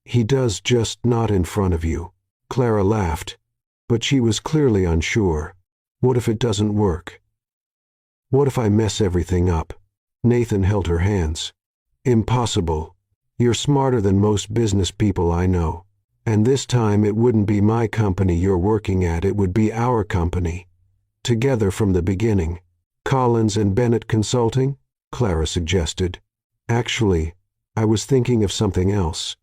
He does, just not in front of you. Clara laughed, but she was clearly unsure. What if it doesn't work? What if I mess everything up? Nathan held her hands. Impossible. You're smarter than most business people I know. And this time it wouldn't be my company you're working at, it would be our company. Together from the beginning. Collins and Bennett Consulting? Clara suggested. Actually, I was thinking of something else.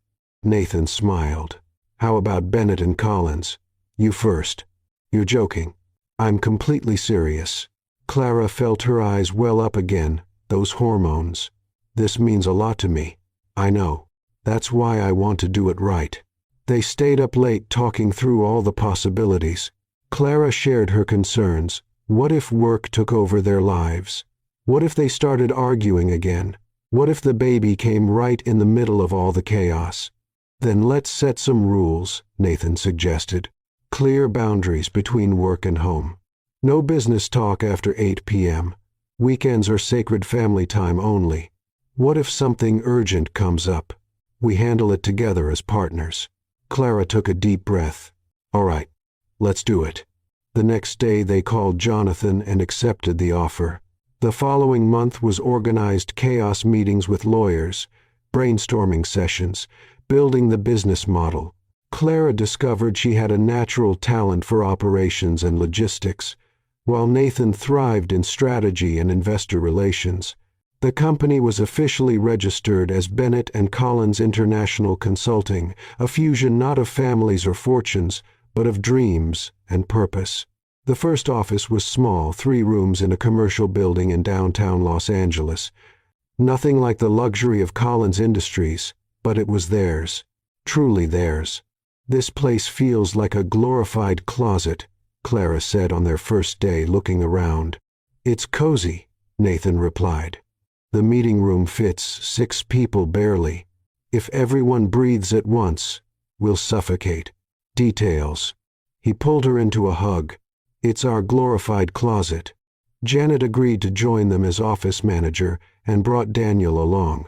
Nathan smiled. How about Bennett and Collins? You first. You're joking. I'm completely serious. Clara felt her eyes well up again, those hormones. This means a lot to me. I know. That's why I want to do it right. They stayed up late talking through all the possibilities. Clara shared her concerns. What if work took over their lives? What if they started arguing again? What if the baby came right in the middle of all the chaos? Then let's set some rules, Nathan suggested. Clear boundaries between work and home. No business talk after 8 p.m. Weekends are sacred family time only. What if something urgent comes up? We handle it together as partners. Clara took a deep breath. All right, let's do it. The next day they called Jonathan and accepted the offer. The following month was organized chaos meetings with lawyers, brainstorming sessions, building the business model. Clara discovered she had a natural talent for operations and logistics, while Nathan thrived in strategy and investor relations. The company was officially registered as Bennett and Collins International Consulting, a fusion not of families or fortunes, but of dreams and purpose. The first office was small, 3 rooms in a commercial building in downtown Los Angeles. Nothing like the luxury of Collins Industries, but it was theirs, truly theirs. This place feels like a glorified closet, Clara said on their first day, looking around. It's cozy, Nathan replied. The meeting room fits 6 people barely. If everyone breathes at once, we'll suffocate. Details. He pulled her into a hug. It's our glorified closet. Janet agreed to join them as office manager and brought Daniel along.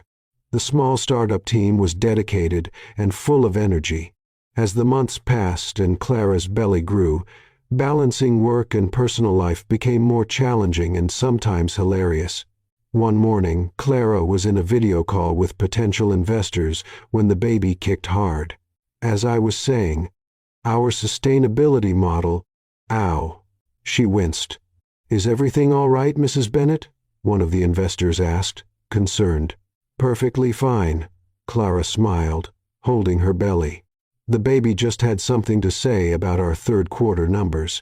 The small startup team was dedicated and full of energy. As the months passed and Clara's belly grew, balancing work and personal life became more challenging and sometimes hilarious. One morning, Clara was in a video call with potential investors when the baby kicked hard. As I was saying, our sustainability model, ow. She winced. Is everything all right, Mrs. Bennett? One of the investors asked, concerned. Perfectly fine, Clara smiled, holding her belly. The baby just had something to say about our third quarter numbers.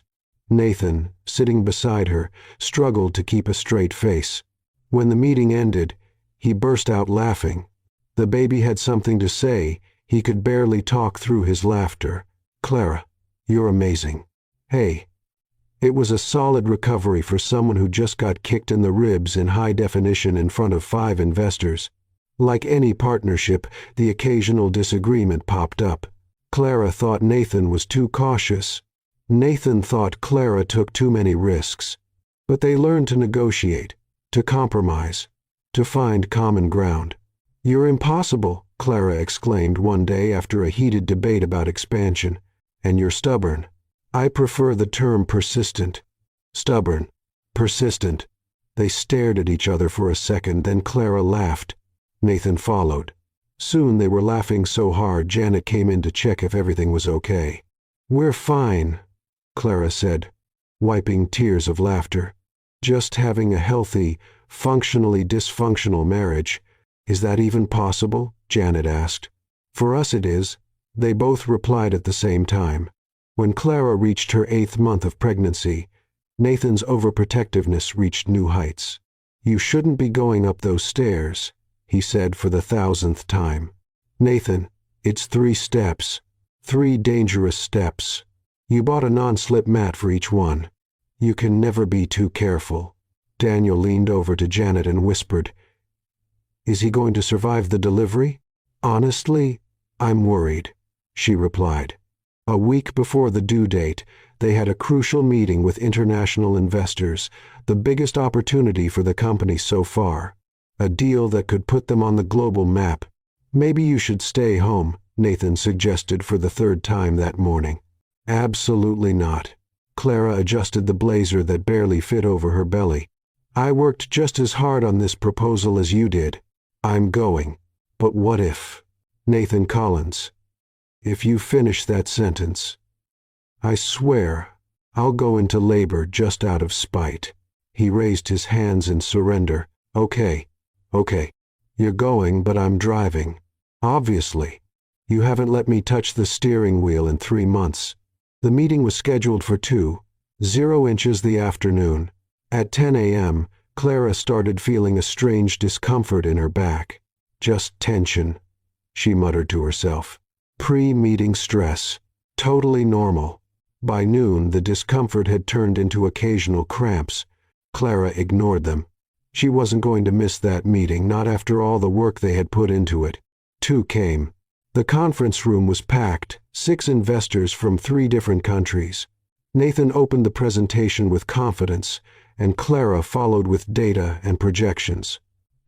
Nathan, sitting beside her, struggled to keep a straight face. When the meeting ended, he burst out laughing. The baby had something to say. He could barely talk through his laughter. Clara, you're amazing. Hey. It was a solid recovery for someone who just got kicked in the ribs in high definition in front of 5 investors. Like any partnership, the occasional disagreement popped up. Clara thought Nathan was too cautious. Nathan thought Clara took too many risks. But they learned to negotiate, to compromise, to find common ground. You're impossible, Clara exclaimed one day after a heated debate about expansion. And you're stubborn. I prefer the term persistent. Stubborn. Persistent. They stared at each other for a second, then Clara laughed. Nathan followed. Soon they were laughing so hard Janet came in to check if everything was okay. We're fine, Clara said, wiping tears of laughter. Just having a healthy, functionally dysfunctional marriage. Is that even possible? Janet asked. For us it is. They both replied at the same time. When Clara reached her 8th month of pregnancy, Nathan's overprotectiveness reached new heights. You shouldn't be going up those stairs, he said for the 1000th time. Nathan, it's 3 steps. 3 dangerous steps. You bought a non-slip mat for each one. You can never be too careful. Daniel leaned over to Janet and whispered, Is he going to survive the delivery? Honestly, I'm worried, she replied. A week before the due date, they had a crucial meeting with international investors, the biggest opportunity for the company so far. A deal that could put them on the global map. Maybe you should stay home, Nathan suggested for the 3rd time that morning. Absolutely not. Clara adjusted the blazer that barely fit over her belly. I worked just as hard on this proposal as you did. I'm going. But what if? Nathan Collins. If you finish that sentence, I swear I'll go into labor just out of spite. He raised his hands in surrender. Okay. You're going, but I'm driving. Obviously. You haven't let me touch the steering wheel in 3 months. The meeting was scheduled for 2:00 inches the afternoon. At 10 a.m., Clara started feeling a strange discomfort in her back. Just tension, she muttered to herself. Pre-meeting stress. Totally normal. By noon, the discomfort had turned into occasional cramps. Clara ignored them. She wasn't going to miss that meeting, not after all the work they had put into it. 2 came. The conference room was packed, 6 investors from 3 different countries. Nathan opened the presentation with confidence, and Clara followed with data and projections.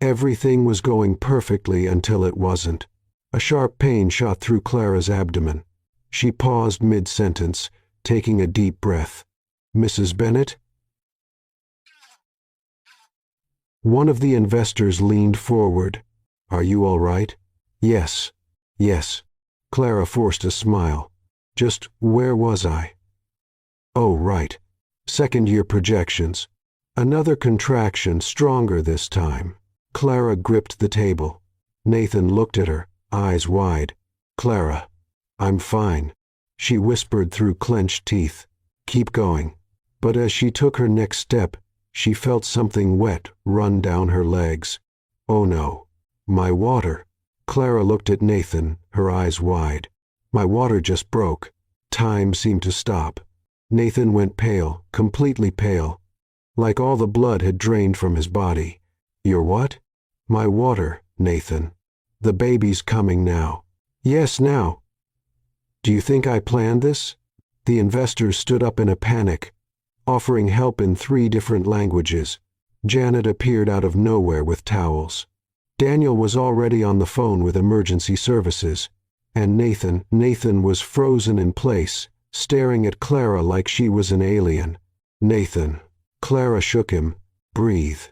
Everything was going perfectly until it wasn't. A sharp pain shot through Clara's abdomen. She paused mid-sentence, taking a deep breath. Mrs. Bennett? One of the investors leaned forward. Are you all right? Yes. Clara forced a smile. Just where was I? Oh, right. 2nd-year projections. Another contraction, stronger this time. Clara gripped the table. Nathan looked at her, eyes wide. Clara, I'm fine, she whispered through clenched teeth. Keep going. But as she took her next step, she felt something wet run down her legs. Oh no, my water. Clara looked at Nathan, her eyes wide. My water just broke. Time seemed to stop. Nathan went pale, completely pale, like all the blood had drained from his body. Your what? My water, Nathan. The baby's coming now. Yes, now. Do you think I planned this? The investors stood up in a panic, offering help in 3 different languages. Janet appeared out of nowhere with towels. Daniel was already on the phone with emergency services. And Nathan was frozen in place, staring at Clara like she was an alien. Nathan. Clara shook him. Breathe.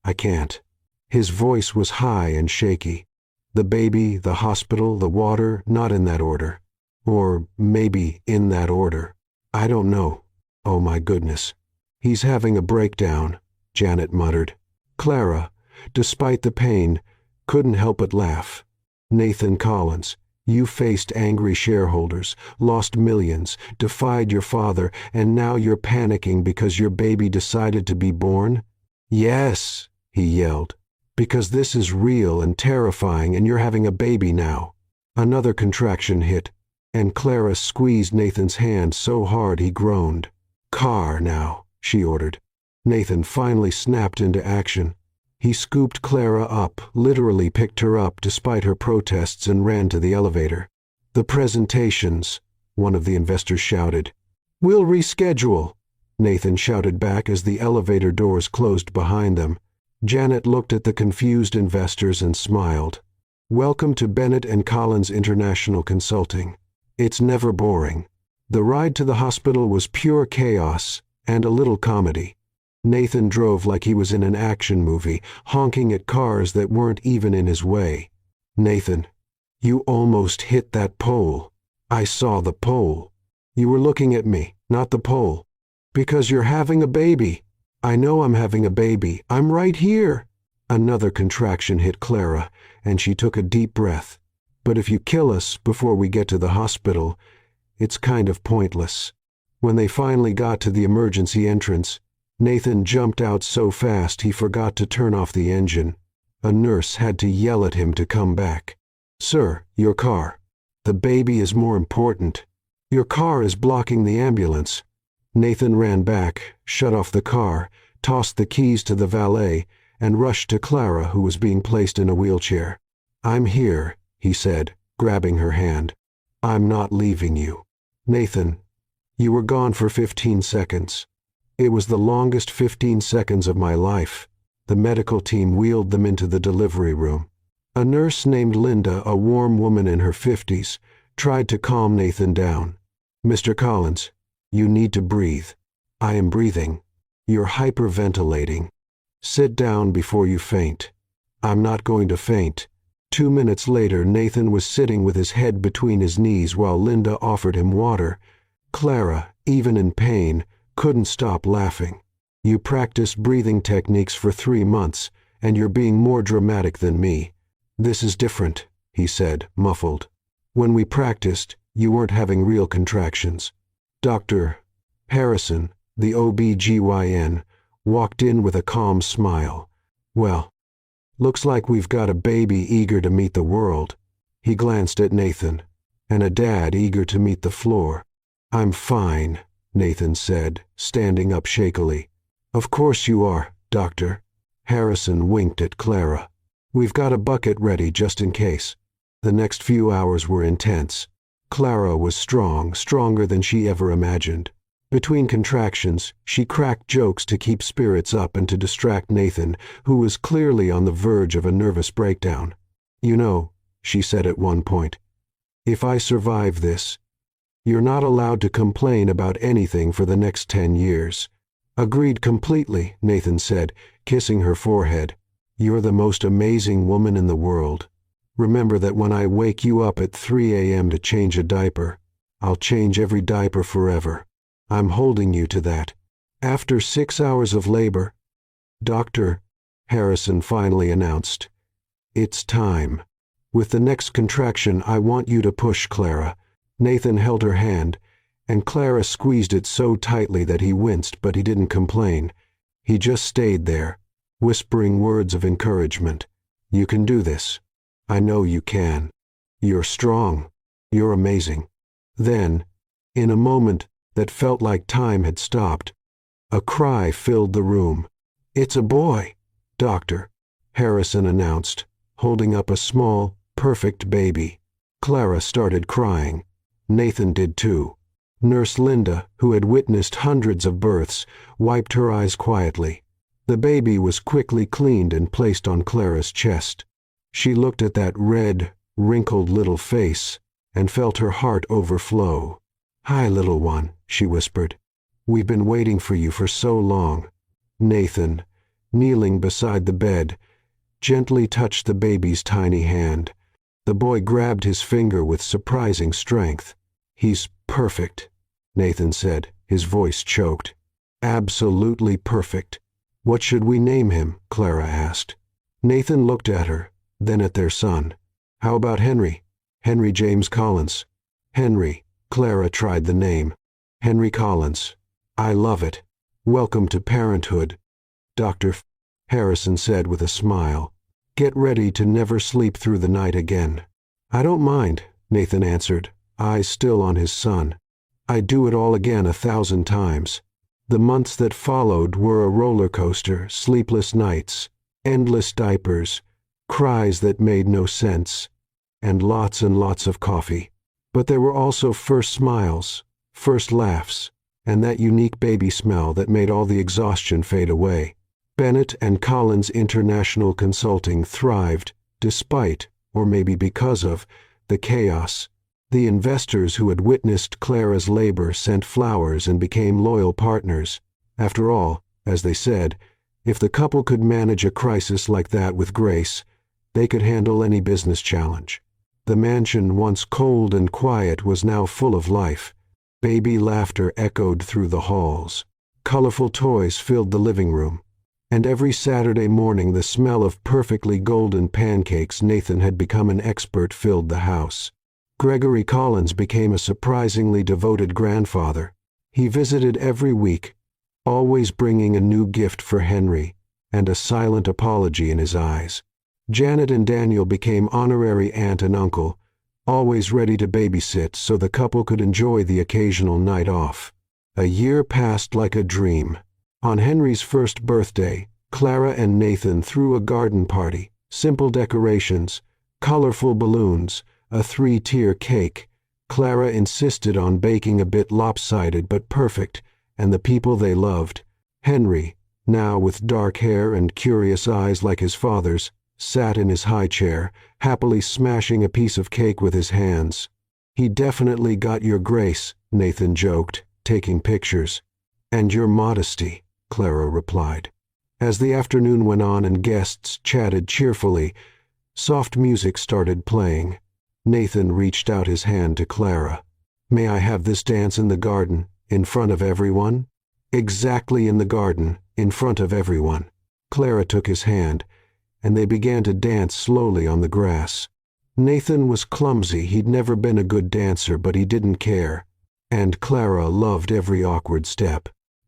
I can't. His voice was high and shaky. The baby, the hospital, the water, not in that order. Or maybe in that order. I don't know. Oh my goodness. He's having a breakdown, Janet muttered. Clara, despite the pain, couldn't help but laugh. Nathan Collins, you faced angry shareholders, lost millions, defied your father, and now you're panicking because your baby decided to be born? Yes, he yelled. Because this is real and terrifying and you're having a baby now. Another contraction hit, and Clara squeezed Nathan's hand so hard he groaned. Car now, she ordered. Nathan finally snapped into action. He scooped Clara up, literally picked her up despite her protests, and ran to the elevator. The presentations, one of the investors shouted. We'll reschedule, Nathan shouted back as the elevator doors closed behind them. Janet looked at the confused investors and smiled. Welcome to Bennett and Collins International Consulting. It's never boring. The ride to the hospital was pure chaos and a little comedy. Nathan drove like he was in an action movie, honking at cars that weren't even in his way. Nathan, you almost hit that pole. I saw the pole. You were looking at me, not the pole. Because you're having a baby. I know I'm having a baby. I'm right here. Another contraction hit Clara, and she took a deep breath. But if you kill us before we get to the hospital, it's kind of pointless. When they finally got to the emergency entrance, Nathan jumped out so fast he forgot to turn off the engine. A nurse had to yell at him to come back. Sir, your car. The baby is more important. Your car is blocking the ambulance. Nathan ran back, shut off the car, tossed the keys to the valet, and rushed to Clara, who was being placed in a wheelchair. I'm here, he said, grabbing her hand. I'm not leaving you. Nathan, you were gone for 15 seconds. It was the longest 15 seconds of my life. The medical team wheeled them into the delivery room. A nurse named Linda, a warm woman in her 50s, tried to calm Nathan down. Mr. Collins, you need to breathe. I am breathing. You're hyperventilating. Sit down before you faint. I'm not going to faint. 2 minutes later, Nathan was sitting with his head between his knees while Linda offered him water. Clara, even in pain, couldn't stop laughing. You practiced breathing techniques for 3 months, and you're being more dramatic than me. This is different, he said, muffled. When we practiced, you weren't having real contractions. Dr. Harrison, the OB-GYN, walked in with a calm smile. Well, looks like we've got a baby eager to meet the world. He glanced at Nathan, and a dad eager to meet the floor. I'm fine, Nathan said, standing up shakily. Of course you are, Doctor. Harrison winked at Clara. We've got a bucket ready just in case. The next few hours were intense. Clara was strong, stronger than she ever imagined. Between contractions, she cracked jokes to keep spirits up and to distract Nathan, who was clearly on the verge of a nervous breakdown. You know, she said at one point, if I survive this, you're not allowed to complain about anything for the next 10 years. Agreed completely, Nathan said, kissing her forehead. You're the most amazing woman in the world. Remember that when I wake you up at 3 a.m. to change a diaper, I'll change every diaper forever. I'm holding you to that. After 6 hours of labor, Dr. Harrison finally announced, it's time. With the next contraction, I want you to push Clara. Nathan held her hand, and Clara squeezed it so tightly that he winced, but he didn't complain. He just stayed there, whispering words of encouragement. You can do this. I know you can. You're strong. You're amazing. Then, in a moment that felt like time had stopped, a cry filled the room. It's a boy, Doctor, Harrison announced, holding up a small, perfect baby. Clara started crying. Nathan did too. Nurse Linda, who had witnessed hundreds of births, wiped her eyes quietly. The baby was quickly cleaned and placed on Clara's chest. She looked at that red, wrinkled little face and felt her heart overflow. Hi, little one, she whispered. We've been waiting for you for so long. Nathan, kneeling beside the bed, gently touched the baby's tiny hand. The boy grabbed his finger with surprising strength. "He's perfect," Nathan said, his voice choked. "Absolutely perfect." "What should we name him?" Clara asked. Nathan looked at her, then at their son. "How about Henry? Henry James Collins." "Henry." Clara tried the name. "Henry Collins. I love it. Welcome to parenthood, Dr. Harrison said with a smile. "Get ready to never sleep through the night again." "I don't mind," Nathan answered, eyes still on his son. "I'd do it all again 1,000 times." The months that followed were a roller coaster, sleepless nights, endless diapers, cries that made no sense, and lots of coffee. But there were also first smiles, first laughs, and that unique baby smell that made all the exhaustion fade away. Bennett and Collins International Consulting thrived despite, or maybe because of, the chaos. The investors who had witnessed Clara's labor sent flowers and became loyal partners. After all, as they said, if the couple could manage a crisis like that with grace, they could handle any business challenge. The mansion, once cold and quiet, was now full of life. Baby laughter echoed through the halls. Colorful toys filled the living room. And every Saturday morning the smell of perfectly golden pancakes Nathan had become an expert filled the house. Gregory Collins became a surprisingly devoted grandfather. He visited every week, always bringing a new gift for Henry, and a silent apology in his eyes. Janet and Daniel became honorary aunt and uncle, always ready to babysit so the couple could enjoy the occasional night off. A year passed like a dream. On Henry's first birthday, Clara and Nathan threw a garden party, simple decorations, colorful balloons, a 3-tier cake. Clara insisted on baking a bit lopsided but perfect, and the people they loved. Henry, now with dark hair and curious eyes like his father's, sat in his high chair, happily smashing a piece of cake with his hands. "He definitely got your grace," Nathan joked, taking pictures. "And your modesty," Clara replied. As the afternoon went on and guests chatted cheerfully, soft music started playing. Nathan reached out his hand to Clara. "May I have this dance in the garden, in front of everyone?" Exactly in the garden, in front of everyone. Clara took his hand, and they began to dance slowly on the grass. Nathan was clumsy. He'd never been a good dancer, but he didn't care. And Clara loved every awkward step.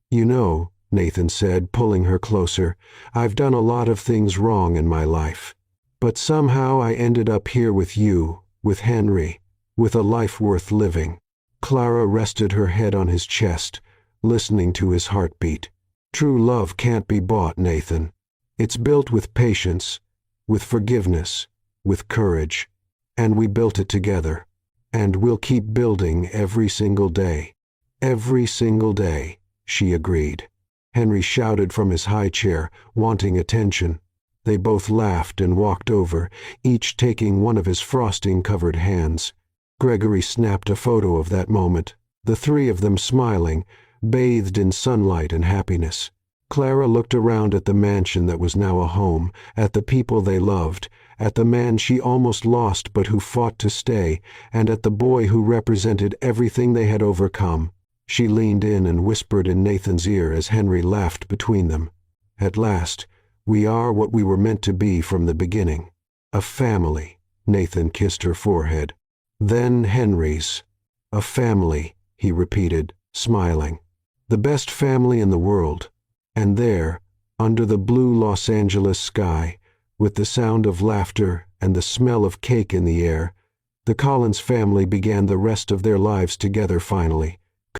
"You know," Nathan said, pulling her closer, "I've done a lot of things wrong in my life. But somehow I ended up here with you, with Henry, with a life worth living." Clara rested her head on his chest, listening to his heartbeat. "True love can't be bought, Nathan. It's built with patience, with forgiveness, with courage. And we built it together. And we'll keep building every single day." "Every single day," she agreed. Henry shouted from his high chair, wanting attention. They both laughed and walked over, each taking one of his frosting-covered hands. Gregory snapped a photo of that moment, the three of them smiling, bathed in sunlight and happiness. Clara looked around at the mansion that was now a home, at the people they loved, at the man she almost lost but who fought to stay, and at the boy who represented everything they had overcome. She leaned in and whispered in Nathan's ear as Henry laughed between them. "At last, we are what we were meant to be from the beginning. A family." Nathan kissed her forehead. "Then Henry's. A family," he repeated, smiling. "The best family in the world." And there, under the blue Los Angeles sky, with the sound of laughter and the smell of cake in the air, the Collins family began the rest of their lives together finally,